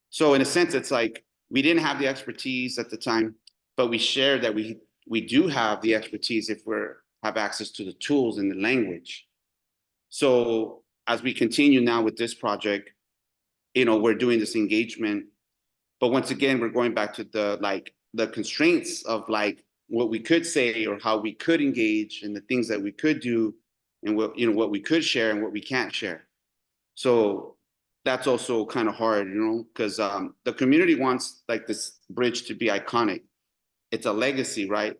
So in a sense, it's like we didn't have the expertise at the time, but we share that we do have the expertise if we have access to the tools and the language. So as we continue now with this project, we're doing this engagement, but once again, we're going back to the constraints of like what we could say, or how we could engage, and the things that we could do, and what we could share and what we can't share. So that's also kind of hard, because the community wants like this bridge to be iconic. It's a legacy, right?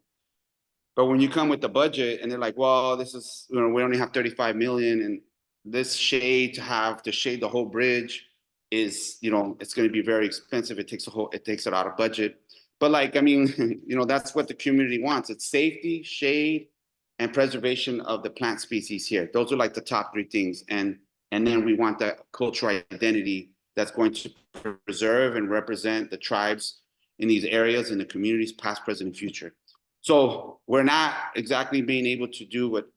But when you come with the budget and they're like, well, this is, we only have 35 million, and this shade to shade the whole bridge is, it's going to be very expensive. It takes it out of budget. But like, I mean, that's what the community wants. It's safety, shade, and preservation of the plant species here. Those are like the top three things. And then we want that cultural identity that's going to preserve and represent the tribes in these areas and the communities, past, present, and future. So we're not exactly being able to do what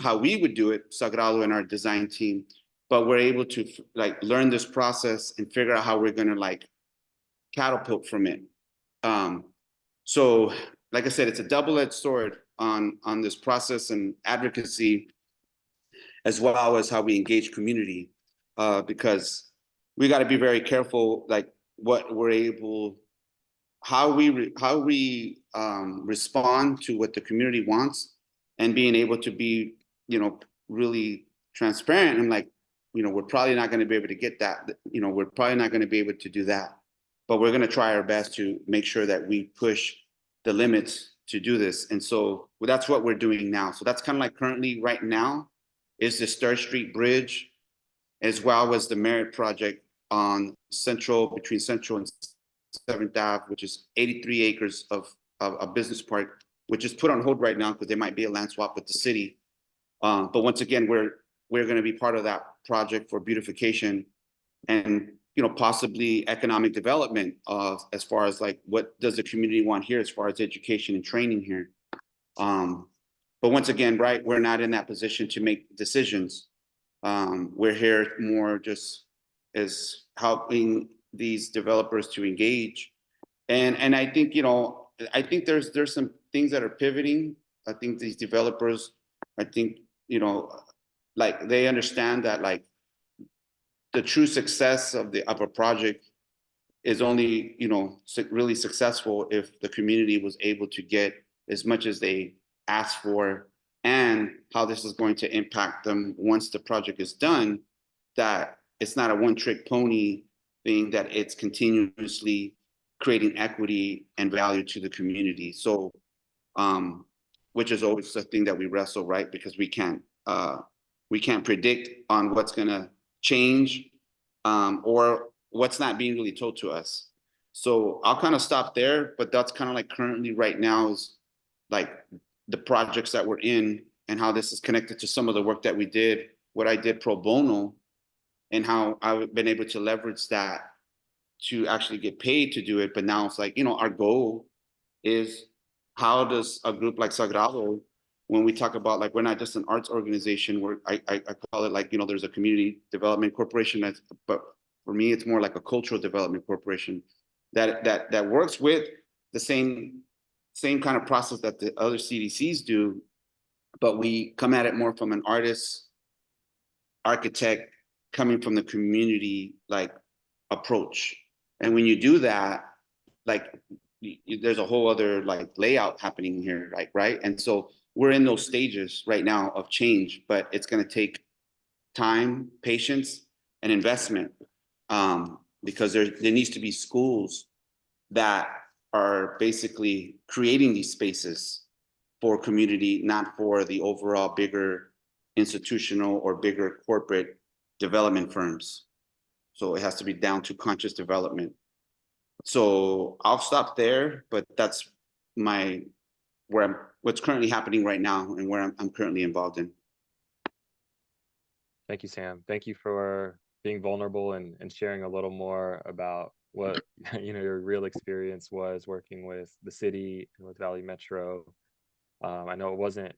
how we would do it, Sagrado and our design team, but we're able to like learn this process and figure out how we're going to like catapult from it. So like I said, it's a double-edged sword on this process and advocacy, as well as how we engage community, because we got to be very careful, like what we're able, how we respond to what the community wants, and being able to be, really transparent and like, we're probably not going to be able to get that, we're probably not going to be able to do that, but we're going to try our best to make sure that we push the limits to do this. And so that's what we're doing now. So that's kind of like currently right now is the 3rd Street Bridge, as well as the Merit Project on between Central and 7th Ave, which is 83 acres of a business park, which is put on hold right now because there might be a land swap with the city. But once again, we're going to be part of that project for beautification and, possibly economic development as far as like, what does the community want here as far as education and training here. But once again, right, we're not in that position to make decisions. We're here more just as helping these developers to engage. And I think, I think there's some things that are pivoting. I think these developers, I think, like they understand that like the true success of a project is only, really successful if the community was able to get as much as they asked for, and how this is going to impact them once the project is done, that it's not a one-trick pony thing, that it's continuously creating equity and value to the community. So, which is always the thing that we wrestle, right? Because we can't predict on what's gonna change, or what's not being really told to us. So I'll kind of stop there, but that's kind of like currently right now is like the projects that we're in and how this is connected to some of the work that we did, what I did pro bono, and how I've been able to leverage that to actually get paid to do it. But now it's like, our goal is, how does a group like Sagrado, when we talk about like, we're not just an arts organization, where I call it like, there's a community development corporation, but for me, it's more like a cultural development corporation that works with the same kind of process that the other CDCs do, but we come at it more from an architect, coming from the community like approach. And when you do that, like there's a whole other like layout happening here, like, right? And so we're in those stages right now of change, but it's going to take time, patience, and investment, because there needs to be schools that are basically creating these spaces for community, not for the overall bigger institutional or bigger corporate development firms. So it has to be down to conscious development. So I'll stop there, but that's what's currently happening right now and where I'm currently involved in. Thank you, Sam. Thank you for being vulnerable and sharing a little more about what your real experience was working with the city and with Valley Metro. I know it wasn't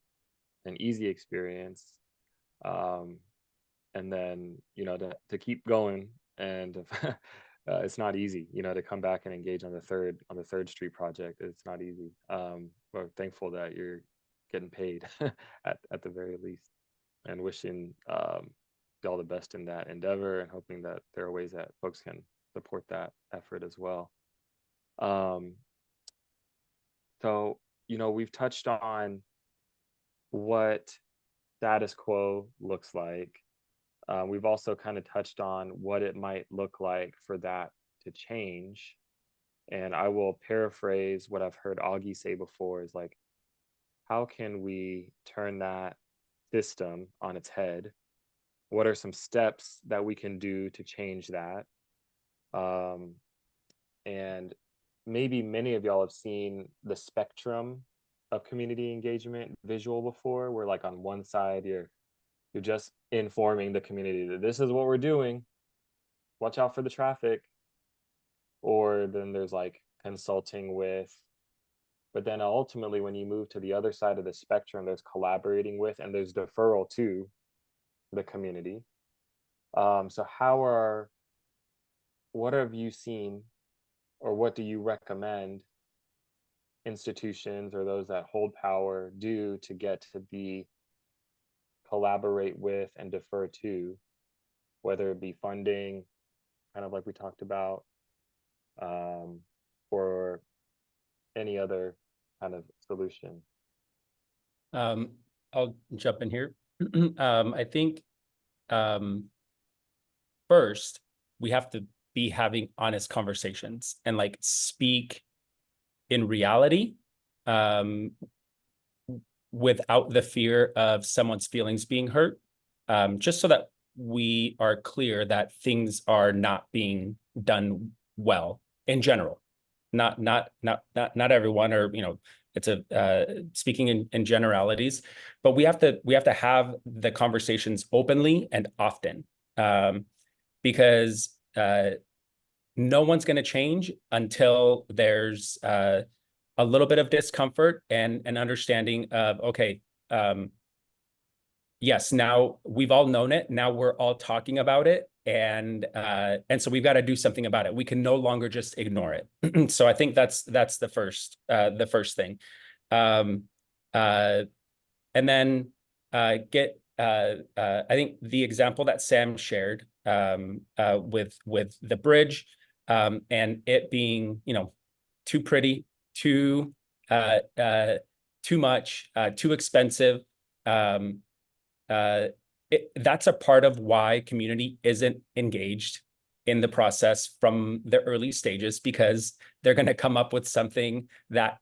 an easy experience, and then to keep going, and it's not easy, to come back and engage on the 3rd Street project. It's not easy. We're thankful that you're getting paid at the very least, and wishing you all the best in that endeavor, and hoping that there are ways that folks can support that effort as well. So we've touched on what status quo looks like. We've also kind of touched on what it might look like for that to change. And I will paraphrase what I've heard Augie say before, is like, how can we turn that system on its head? What are some steps that we can do to change that? And maybe many of y'all have seen the spectrum of community engagement visual before, where like on one side you're just informing the community that this is what we're doing, watch out for the traffic. Or then there's like consulting with But then ultimately, when you move to the other side of the spectrum, there's collaborating with and there's deferral to the community. So what have you seen, or what do you recommend institutions or those that hold power do to get to the collaborate with and defer to, whether it be funding, kind of like we talked about, um, or any other kind of solution? I'll jump in here. I think first we have to be having honest conversations and like speak in reality, without the fear of someone's feelings being hurt, just so that we are clear that things are not being done well in general. Not everyone, or it's speaking in generalities, but we have to have the conversations openly and often, because no one's going to change until there's a little bit of discomfort and an understanding of, okay, yes, now we've all known it. Now we're all talking about it. And so we've got to do something about it. We can no longer just ignore it. So I think that's the first thing. And then I think the example that Sam shared, with the bridge, and it being, too pretty, too much, too expensive. That's a part of why community isn't engaged in the process from the early stages, because they're going to come up with something that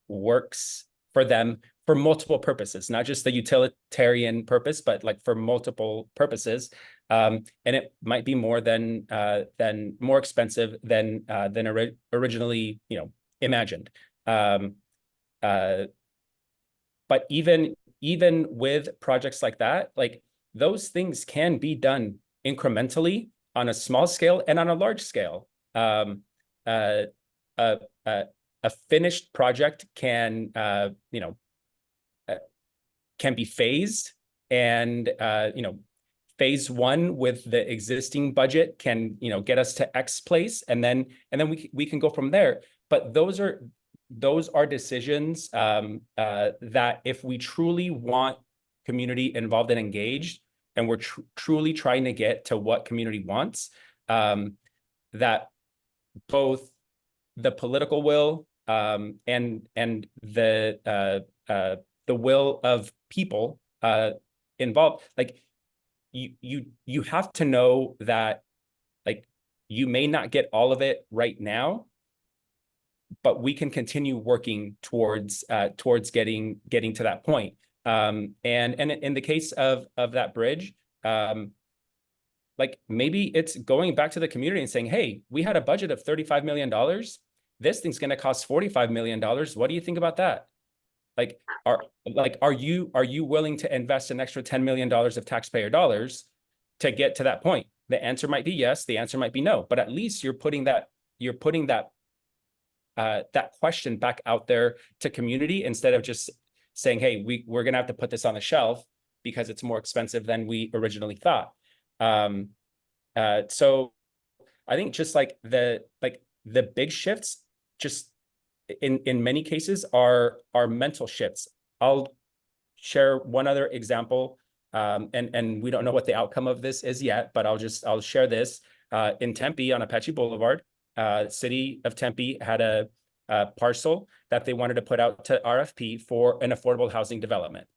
works for them for multiple purposes, not just the utilitarian purpose, but like for multiple purposes. And it might be more than more expensive than originally, imagined. But even with projects like that, like those things can be done incrementally on a small scale and on a large scale. A finished project can be phased, and phase one with the existing budget can get us to X place, and then we can go from there. But those are decisions that if we truly want community involved and engaged, and we're truly trying to get to what community wants, that both the political will, and the will of people involved, like you have to know that, like, you may not get all of it right now, but we can continue working towards getting to that point. And in the case of that bridge, like maybe it's going back to the community and saying, hey, we had a budget of $35 million. This thing's going to cost $45 million. What do you think about that? Like, are you willing to invest an extra $10 million of taxpayer dollars to get to that point? The answer might be yes. The answer might be no. But at least you're putting that question back out there to community, instead of just saying, hey, we're going to have to put this on the shelf because it's more expensive than we originally thought. So I think just like the big shifts, just in many cases are mental shifts. I'll share one other example, and we don't know what the outcome of this is yet, but I'll share this. In Tempe on Apache Boulevard, city of Tempe had a parcel that they wanted to put out to RFP for an affordable housing development.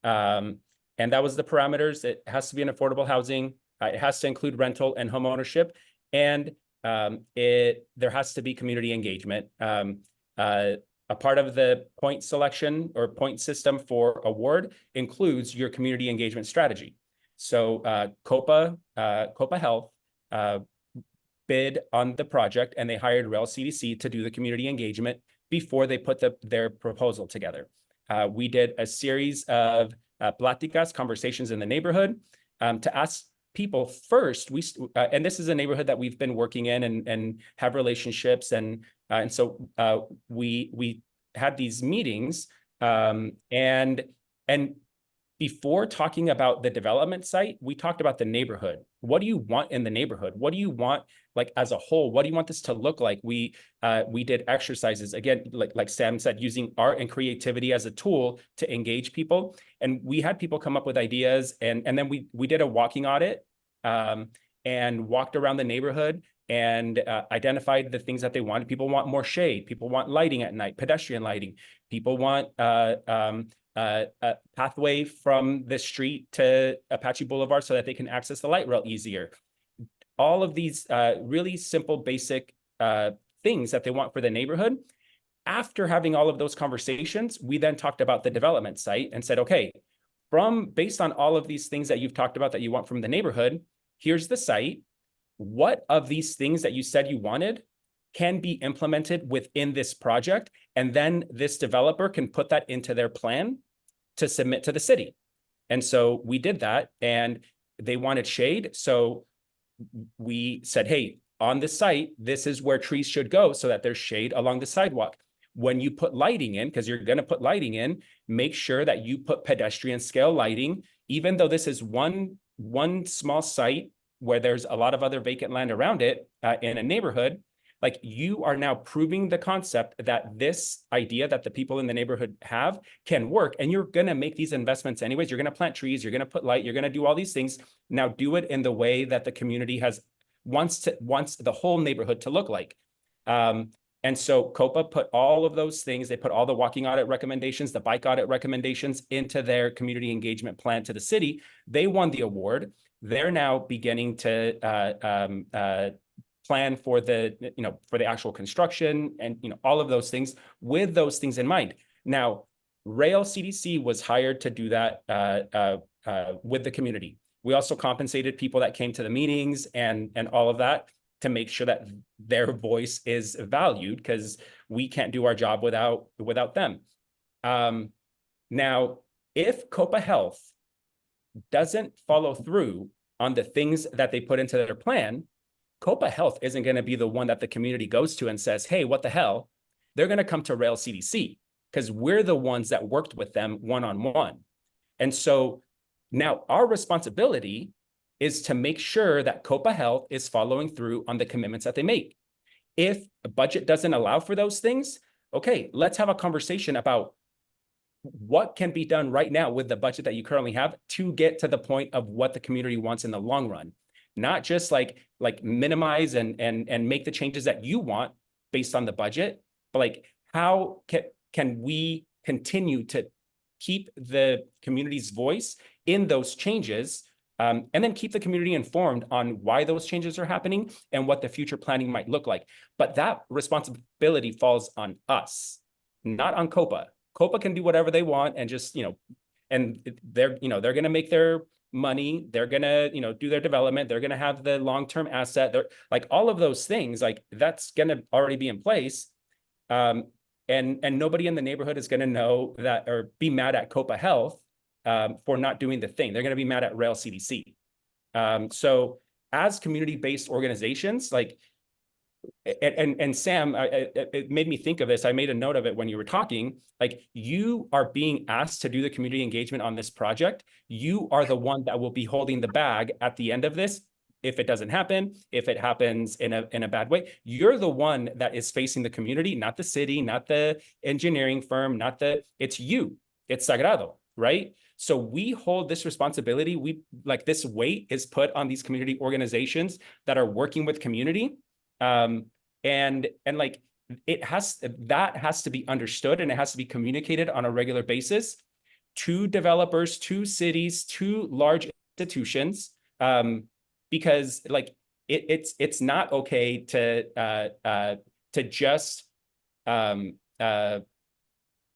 And that was the parameters. It has to be an affordable housing. It has to include rental and home ownership, and there has to be community engagement. A part of the point selection or point system for award includes your community engagement strategy. So COPA Health bid on the project, and they hired Rail CDC to do the community engagement before they put their proposal together. We did a series of pláticas, conversations in the neighborhood, to ask people first. And this is a neighborhood that we've been working in and have relationships, and so we had these meetings, and before talking about the development site, we talked about the neighborhood. What do you want in the neighborhood? What do you want, like, as a whole? What do you want this to look like? We did exercises, again, like Sam said, using art and creativity as a tool to engage people. And we had people come up with ideas, and then we did a walking audit, and walked around the neighborhood and identified the things that they wanted. People want more shade. People want lighting at night, pedestrian lighting. People want a pathway from the street to Apache Boulevard so that they can access the light rail easier. All of these really simple, basic things that they want for the neighborhood. After having all of those conversations, we then talked about the development site and said, okay, based on all of these things that you've talked about that you want from the neighborhood, here's the site. What of these things that you said you wanted can be implemented within this project? And then this developer can put that into their plan to submit to the city. And so we did that, and they wanted shade. So we said, hey, on the site, this is where trees should go so that there's shade along the sidewalk. When you put lighting in, because you're going to put lighting in, make sure that you put pedestrian scale lighting, even though this is one small site where there's a lot of other vacant land around it in a neighborhood. Like, you are now proving the concept that this idea that the people in the neighborhood have can work, and you're going to make these investments anyways. You're going to plant trees, you're going to put light, you're going to do all these things. Now do it in the way that the community wants the whole neighborhood to look like. And so COPA put all of those things, they put all the walking audit recommendations, the bike audit recommendations into their community engagement plan to the city. They won the award. They're now beginning to plan for the actual construction and all of those things with those things in mind. Now, Rail CDC was hired to do that with the community. We also compensated people that came to the meetings and all of that to make sure that their voice is valued, because we can't do our job without them. Now, if COPA Health doesn't follow through on the things that they put into their plan, COPA Health isn't going to be the one that the community goes to and says, hey, what the hell? They're going to come to Rail CDC, because we're the ones that worked with them one-on-one. And so now our responsibility is to make sure that COPA Health is following through on the commitments that they make. If a budget doesn't allow for those things, okay, let's have a conversation about what can be done right now with the budget that you currently have to get to the point of what the community wants in the long run. Not just like minimize and make the changes that you want based on the budget, but like, how can we continue to keep the community's voice in those changes, and then keep the community informed on why those changes are happening and what the future planning might look like. But that responsibility falls on us, not on COPA. COPA can do whatever they want and just, and they're going to make their money, they're going to, do their development, they're going to have the long-term asset, they're like all of those things, like that's going to already be in place. And nobody in the neighborhood is going to know that or be mad at COPA Health for not doing the thing. They're going to be mad at Rail CDC. So as community-based organizations, like, and Sam, it made me think of this. I made a note of it when you were talking. Like, you are being asked to do the community engagement on this project. You are the one that will be holding the bag at the end of this. If it doesn't happen, if it happens in a bad way, you're the one that is facing the community, not the city, not the engineering firm, it's you, it's Sagrado, right? So we hold this responsibility. This weight is put on these community organizations that are working with community. And like, that has to be understood, and it has to be communicated on a regular basis to developers, to cities, to large institutions, because like it's not okay to just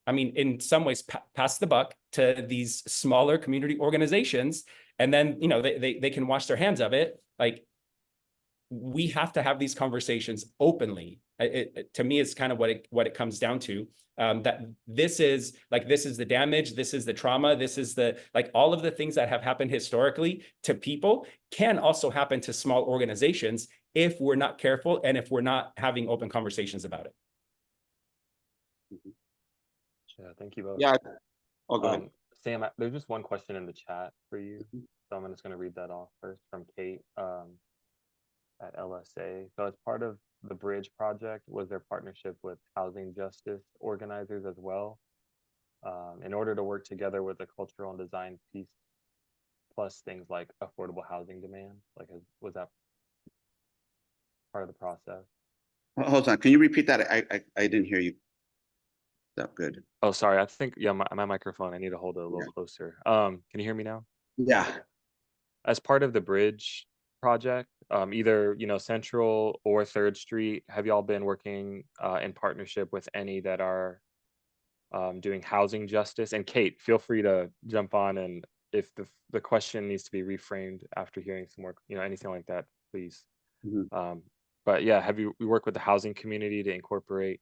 I mean, in some ways pass the buck to these smaller community organizations, and then they can wash their hands of it. Like, we have to have these conversations openly. To me, it's kind of what it comes down to. That this is the damage, this is the trauma, this is all of the things that have happened historically to people can also happen to small organizations if we're not careful and if we're not having open conversations about it. Yeah, thank you both. Yeah. Oh, go ahead. Sam, there's just one question in the chat for you. So I'm just going to read that off first from Kate at LSA. So as part of the Bridge project, was there partnership with housing justice organizers as well? In order to work together with the cultural and design piece, plus things like affordable housing demand, like was that part of the process? Hold on. Can you repeat that? I didn't hear you that good. Oh, sorry. I think, yeah, my microphone, I need to hold it a little closer. Can you hear me now? Yeah. As part of the Bridge project, either, Central or Third Street, have y'all been working in partnership with any that are doing housing justice? And Kate, feel free to jump on, and if the question needs to be reframed after hearing some more, anything like that, please. But yeah, we worked with the housing community to incorporate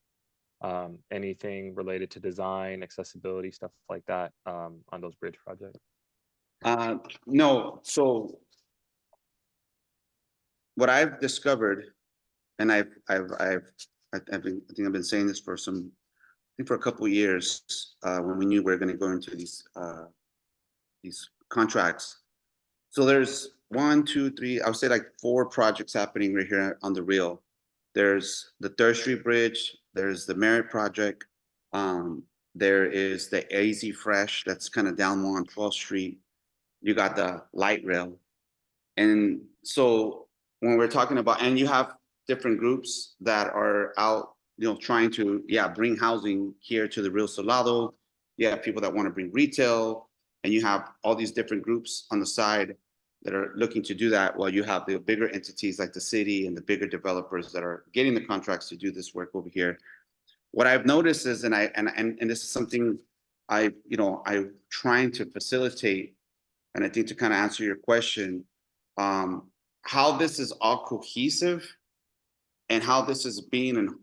anything related to design, accessibility, stuff like that on those Bridge projects? No. So what I've discovered, and I think I've been saying this for for a couple of years, when we knew we were going to go into these contracts. So there's 1, 2, 3, I would say like 4 projects happening right here on the Real. There's the Third Street Bridge, there's the Merit Project, there is the AZ Fresh that's kind of down more on 12th Street. You got the light rail. And so when we're talking about, and you have different groups that are out, trying to, bring housing here to the Rio Salado. You have people that want to bring retail, and you have all these different groups on the side that are looking to do that, while you have the bigger entities like the city and the bigger developers that are getting the contracts to do this work over here. What I've noticed is, and this is something I'm trying to facilitate, and I think to kind of answer your question, how this is all cohesive and how this is being in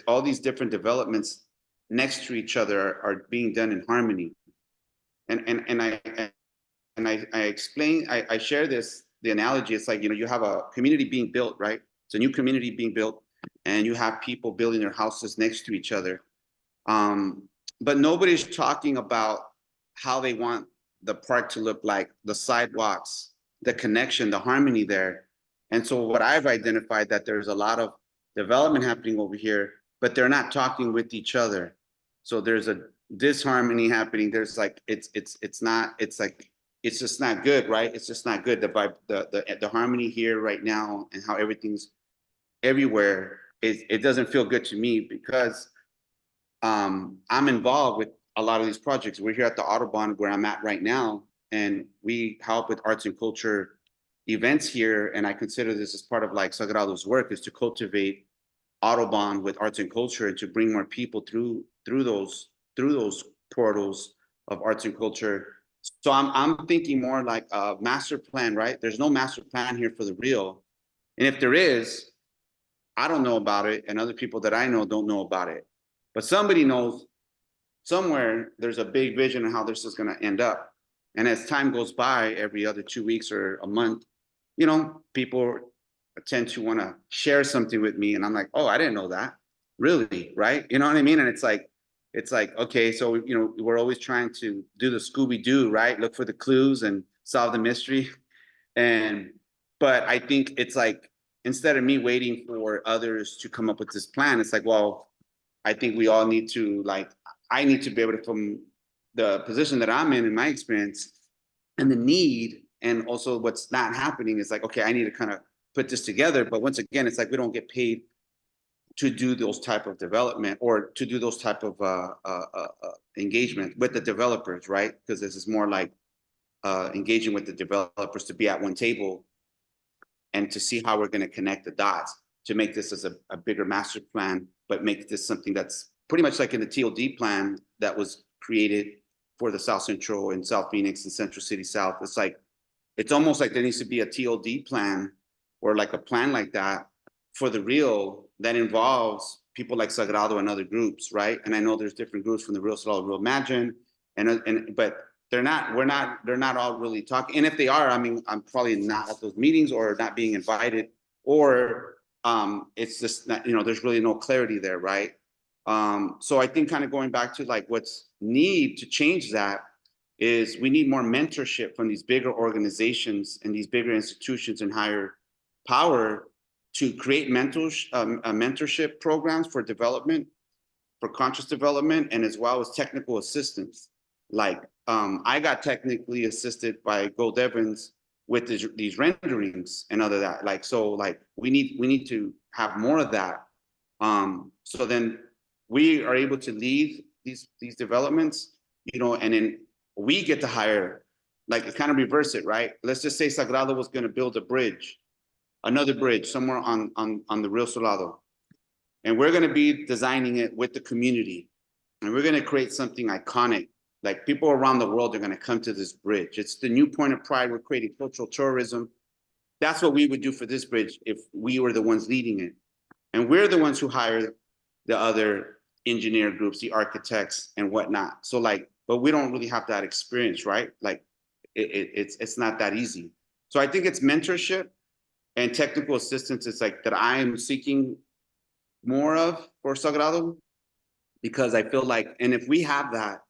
all these different developments next to each other are being done in harmony. And I explain, I share the analogy. It's like, you have a community being built, right? It's a new community being built, and you have people building their houses next to each other. But nobody's talking about how they want the park to look like, the sidewalks, the connection, the harmony there. And so what I've identified, that there's a lot of development happening over here, but they're not talking with each other. So there's a disharmony happening. There's like, it's just not good, right? It's just not good. The harmony here right now, and how everything's everywhere, it doesn't feel good to me, because I'm involved with a lot of these projects. We're here at the Audubon, where I'm at right now, and we help with arts and culture events here. And I consider this as part of like Sagrado's work, is to cultivate Audubon with arts and culture, and to bring more people through those portals of arts and culture. So I'm thinking more like a master plan, right? There's no master plan here for the Real. And if there is, I don't know about it, and other people that I know don't know about it. But somebody knows somewhere. There's a big vision of how this is going to end up. And as time goes by, every other 2 weeks or a month, people tend to want to share something with me, and I'm like, oh, I didn't know that. Really, right? You know what I mean? And it's like, okay, so we're always trying to do the Scooby-Doo, right? Look for the clues and solve the mystery. But I think it's like, instead of me waiting for others to come up with this plan, it's like, well, I think we all need to, like, I need to be able to, from the position that I'm in my experience, and the need, and also what's not happening, is like, okay, I need to kind of put this together. But once again, it's like, we don't get paid to do those type of development, or to do those type of engagement with the developers, right? Because this is more like engaging with the developers to be at one table, and to see how we're going to connect the dots to make this as a bigger master plan, but make this something that's pretty much like in the TOD plan that was created for the South Central and South Phoenix and Central City South. It's like, it's almost like there needs to be a TOD plan, or like a plan like that for the Real, that involves people like Sagrado and other groups, right? And I know there's different groups from the Rio Salado, Real Imagine, but they're not all really talking. And if they are, I mean, I'm probably not at those meetings, or not being invited, or it's just not, there's really no clarity there, right? So I think kind of going back to like what's need to change that is we need more mentorship from these bigger organizations and these bigger institutions and higher power to create mentorship programs for development, for conscious development, and as well as technical assistance. Like I got technically assisted by Gold Evans with these renderings and other that. Like so, like we need to have more of that. So then we are able to lead these developments, you know, and then we get to hire, like kind of reverse it, right? Let's just say Sagrado was going to build a bridge, another bridge somewhere on the Rio Salado, and we're going to be designing it with the community, and we're going to create something iconic. Like people around the world are going to come to this bridge. It's the new point of pride. We're creating cultural tourism. That's what we would do for this bridge if we were the ones leading it. And we're the ones who hire the other engineer groups, the architects and whatnot. So like, but we don't really have that experience, right? Like it's not that easy. So I think it's mentorship and technical assistance. It's like that I am seeking more of for Sagrado, because I feel like, and if we have that,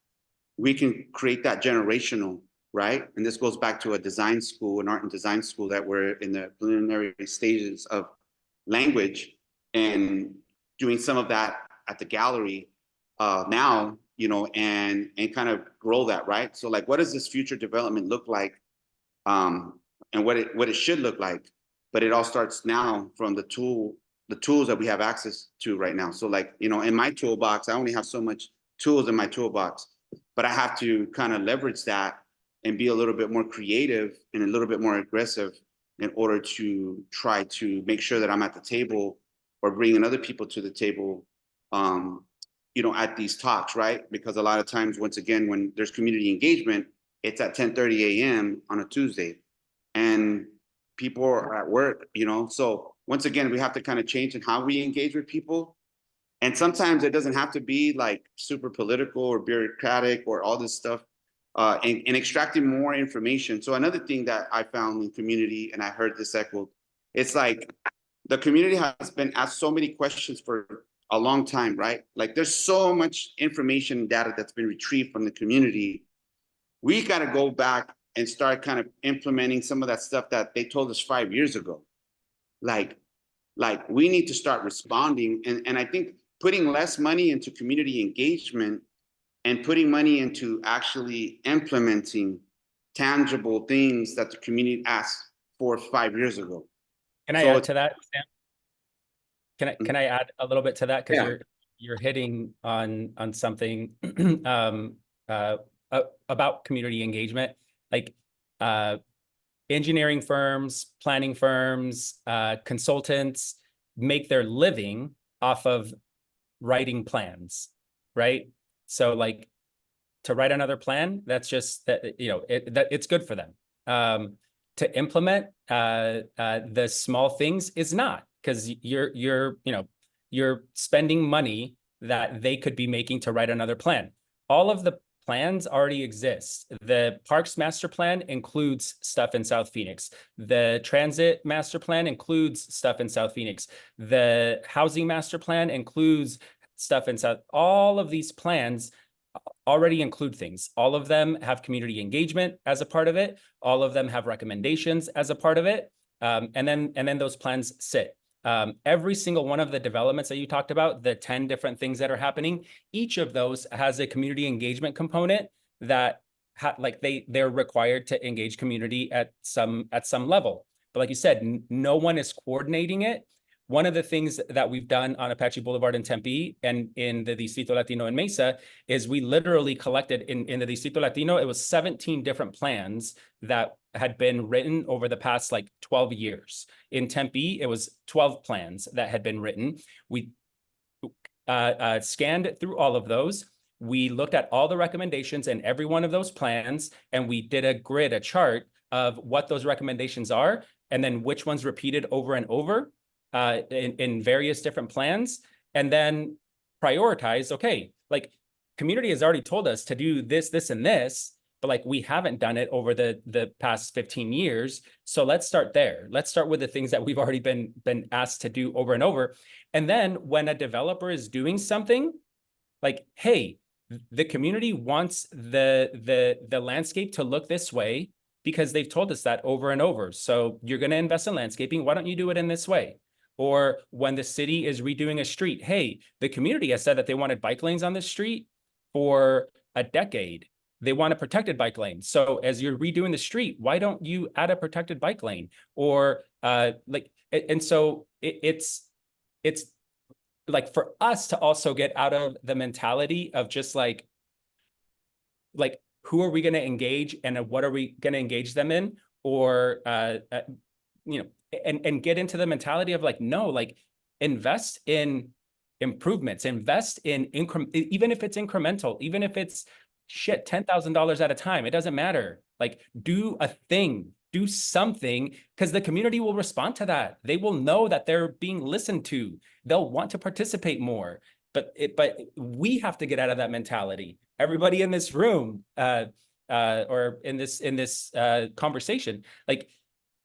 we can create that generational, right? And this goes back to a design school, an art and design school that we're in the preliminary stages of language and doing some of that at the gallery now, you know, and kind of grow that, right? So like, what does this future development look like, and what it should look like? But it all starts now from the tools that we have access to right now. So like, you know, in my toolbox, I only have so much tools in my toolbox, but I have to kind of leverage that and be a little bit more creative and a little bit more aggressive in order to try to make sure that I'm at the table or bringing other people to the table, you know, at these talks, right? Because a lot of times, once again, when there's community engagement, it's at 10:30 a.m. on a Tuesday, and people are at work, you know? So once again, we have to kind of change in how we engage with people. And sometimes it doesn't have to be like super political or bureaucratic or all this stuff, and extracting more information. So another thing that I found in community, and I heard this echoed, it's like the community has been asked so many questions for a long time, right? Like there's so much information and data that's been retrieved from the community. We got to go back and start kind of implementing some of that stuff that they told us 5 years ago. Like we need to start responding. And I think putting less money into community engagement and putting money into actually implementing tangible things that the community asked for 5 years ago. Can I add to that, Sam? Can I add a little bit to that? Because you're hitting on something about community engagement. Like engineering firms, planning firms, consultants make their living off of writing plans, right? So like to write another plan, that's just that, you know, it's good for them. To implement the small things is not, because you're spending money that they could be making to write another plan. All of the plans already exist. The Parks Master Plan includes stuff in South Phoenix. The Transit Master Plan includes stuff in South Phoenix. The Housing Master Plan includes stuff in South. All of these plans already include things. All of them have community engagement as a part of it. All of them have recommendations as a part of it. And then those plans sit. Every single one of the developments that you talked about, the 10 different things that are happening, each of those has a community engagement component that they're required to engage community at some level. But like you said, no one is coordinating it. One of the things that we've done on Apache Boulevard in Tempe and in the Distrito Latino in Mesa is we literally collected in the Distrito Latino, it was 17 different plans that had been written over the past like 12 years. In Tempe, it was 12 plans that had been written. We scanned through all of those. We looked at all the recommendations in every one of those plans, and we did a chart of what those recommendations are, and then which ones repeated over and over in various different plans, and then prioritize, okay, like community has already told us to do this, this, and this, but like we haven't done it over the past 15 years. So let's start there. Let's start with the things that we've already been asked to do over and over. And then when a developer is doing something, like, hey, the community wants the landscape to look this way because they've told us that over and over. So you're going to invest in landscaping. Why don't you do it in this way? Or when the city is redoing a street, hey, the community has said that they wanted bike lanes on this street for a decade. They want a protected bike lane. So as you're redoing the street, why don't you add a protected bike lane? Or and so it's like for us to also get out of the mentality of just like who are we going to engage and what are we going to engage them in, or you know, and get into the mentality of like, no, like invest in improvements, invest in increment, even if it's incremental, even if it's shit $10,000 at a time, it doesn't matter. Like do a thing, do something, because the community will respond to that. They will know that they're being listened to. They'll want to participate more. But we have to get out of that mentality. Everybody in this room, or in this conversation, like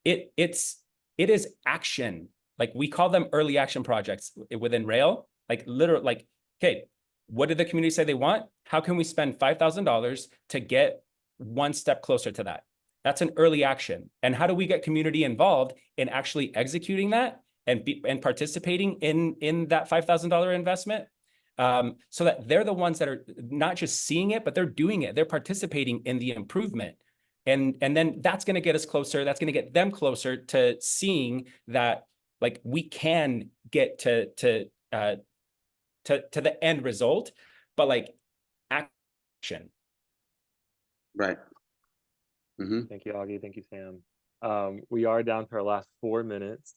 it is action. Like we call them early action projects within Rail. Like literally, like, okay, what did the community say they want? How can we spend $5,000 to get one step closer to that? That's an early action. And how do we get community involved in actually executing that and participating in that $5,000 investment? So that they're the ones that are not just seeing it, but they're doing it. They're participating in the improvement. And then that's going to get us closer. That's going to get them closer to seeing that like we can get to the end result, but like action. Right. Mm-hmm. Thank you, Augie. Thank you, Sam. We are down to our last 4 minutes,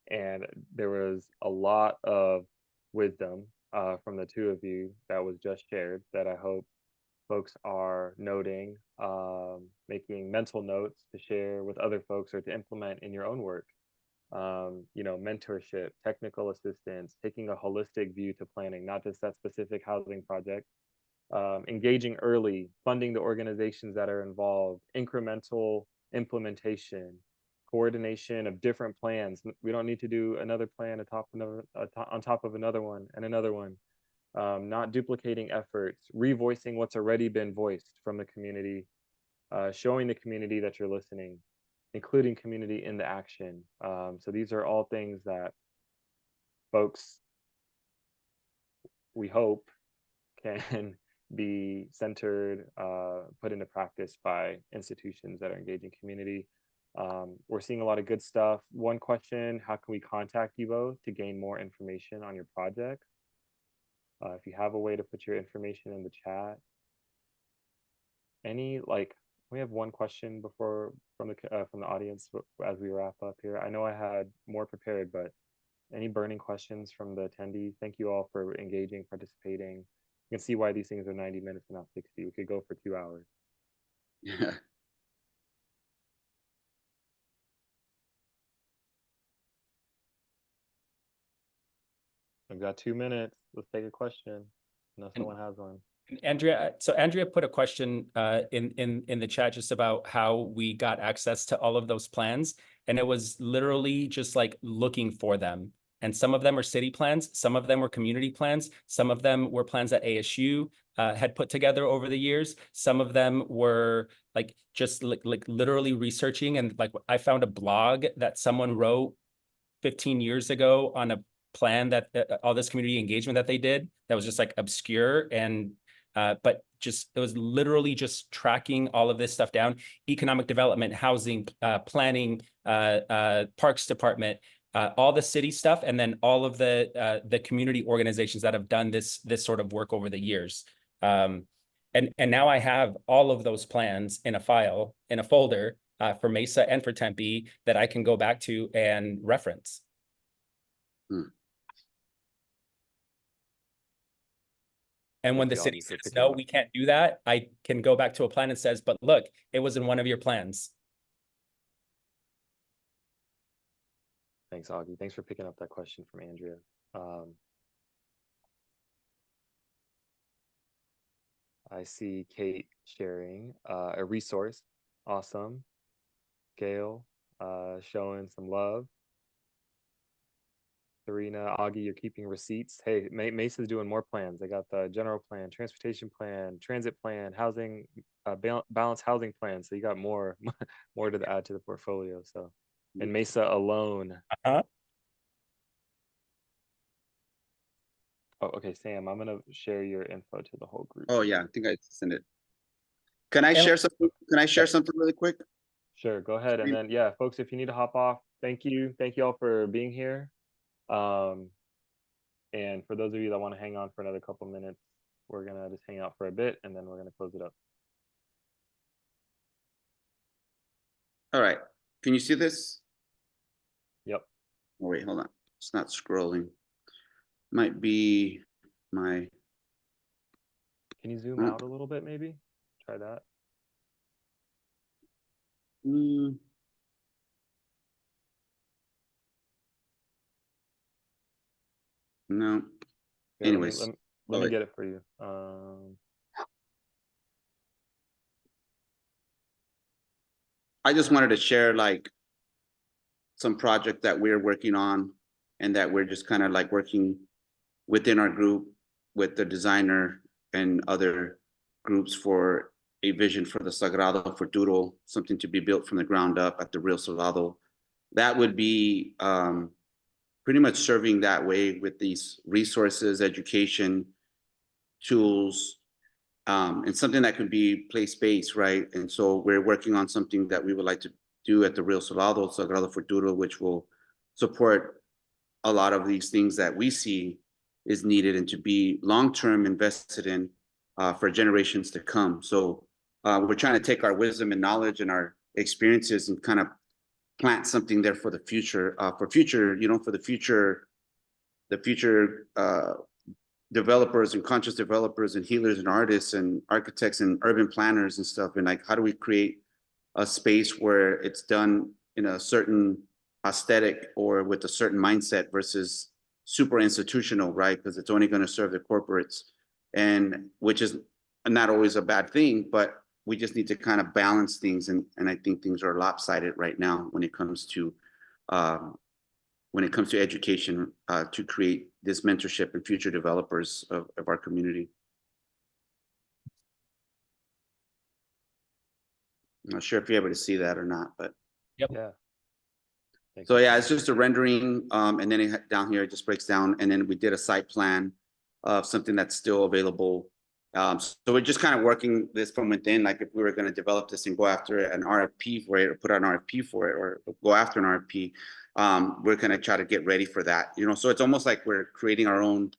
and there was a lot of wisdom from the two of you that was just shared that I hope folks are noting, making mental notes to share with other folks or to implement in your own work. You know, mentorship, technical assistance, taking a holistic view to planning, not just that specific housing project, engaging early, funding the organizations that are involved, incremental implementation, coordination of different plans. We don't need to do another plan on top of another one and another one. Not duplicating efforts, revoicing what's already been voiced from the community, showing the community that you're listening, including community in the action. So these are all things that folks, we hope, can be centered, put into practice by institutions that are engaging community. We're seeing a lot of good stuff. One question, how can we contact you both to gain more information on your project? If you have a way to put your information in the chat. We have one question before from the audience as we wrap up here. I know I had more prepared, but any burning questions from the attendees? Thank you all for engaging, participating. You can see why these things are 90 minutes and not 60. We could go for 2 hours. Yeah. I've got 2 minutes. Let's take a question. No, someone has one. Andrea, so Andrea put a question in the chat just about how we got access to all of those plans, and it was literally just like looking for them. And some of them are city plans, some of them were community plans, some of them were plans that ASU had put together over the years. Some of them were like just like literally researching, and like I found a blog that someone wrote 15 years ago on a plan that all this community engagement that they did that was just like obscure and but just it was literally just tracking all of this stuff down: economic development, housing, planning, parks department, all the city stuff, and then all of the community organizations that have done this sort of work over the years. And now I have all of those plans in a file, in a folder, for Mesa and for Tempe that I can go back to and reference. And when the city says, no, we can't do that, I can go back to a plan and says, but look, it was in one of your plans. Thanks, Augie. Thanks for picking up that question from Andrea. I see Kate sharing a resource. Awesome. Gail showing some love. Serena, Augie, you're keeping receipts. Hey, Mesa's doing more plans. They got the general plan, transportation plan, transit plan, housing, balanced housing plan. So you got more, more to add to the portfolio. So, and Mesa alone. Uh-huh. Oh, okay, Sam, I'm gonna share your info to the whole group. Oh yeah, I think I sent it. Can I And- share something? Can I share something really quick? Sure, go ahead. And then, yeah, folks, if you need to hop off, thank you. Thank you all for being here. And for those of you that want to hang on for another couple minutes, we're gonna just hang out for a bit and then we're gonna close it up. All right. Can you see this? Yep. Oh, wait, hold on. It's not scrolling. Might be my. Can you zoom out a little bit, maybe? Try that. No. Here, Anyways, let me get it for you. I just wanted to share like some project that we're working on and that we're just kind of like working within our group with the designer and other groups for a vision for the Sagrado Futuro, something to be built from the ground up at the Rio Salado. That would be pretty much serving that way with these resources, education, tools, and something that could be place-based, right? And so we're working on something that we would like to do at the Rio Salado, Sagrado Futuro, which will support a lot of these things that we see is needed and to be long-term invested in for generations to come. So we're trying to take our wisdom and knowledge and our experiences and kind of plant something there for the future, for the future developers and conscious developers and healers and artists and architects and urban planners and stuff. And like, how do we create a space where it's done in a certain aesthetic or with a certain mindset versus super institutional, right? Because it's only going to serve the corporates, and which is not always a bad thing, but we just need to kind of balance things. And I think things are lopsided right now when it comes to education to create this mentorship and future developers of our community. I'm not sure if you're able to see that or not, but Yep. Yeah. So yeah, it's just a rendering, and then down here it just breaks down, and then we did a site plan of something that's still available. So we're just kind of working this from within, like if we were going to develop this and go after an RFP for it, or put out an RFP for it, or go after an RFP, we're going to try to get ready for that. So it's almost like we're creating our own,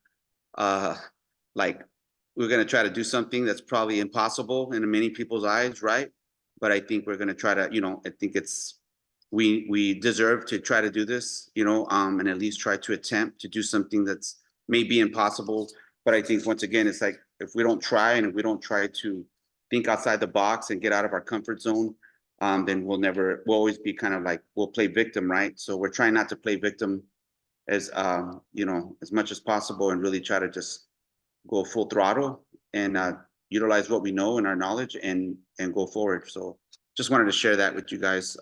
like we're going to try to do something that's probably impossible in many people's eyes, right? But I think we're going to try to, I think we deserve to try to do this, and at least try to attempt to do something that's maybe impossible. But I think once again, it's like, if we don't try and if we don't try to think outside the box and get out of our comfort zone, then we'll always be kind of like, we'll play victim, right? So we're trying not to play victim as, as much as possible, and really try to just go full throttle and utilize what we know and our knowledge and go forward. So just wanted to share that with you guys.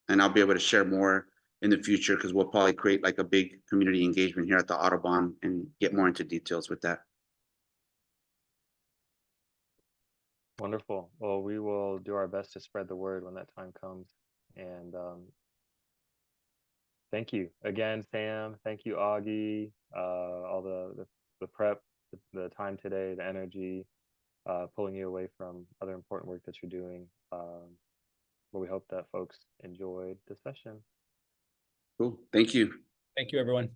And I'll be able to share more in the future, because we'll probably create like a big community engagement here at the Audubon and get more into details with that. Wonderful. Well, we will do our best to spread the word when that time comes. And thank you again, Sam. Thank you, Augie. All the prep, the time today, the energy, pulling you away from other important work that you're doing. But we hope that folks enjoyed the session. Cool. Thank you. Thank you, everyone.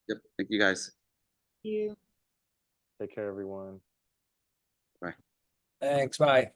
Yep. Thank you, guys. You. Take care, everyone. Bye. Thanks. Bye.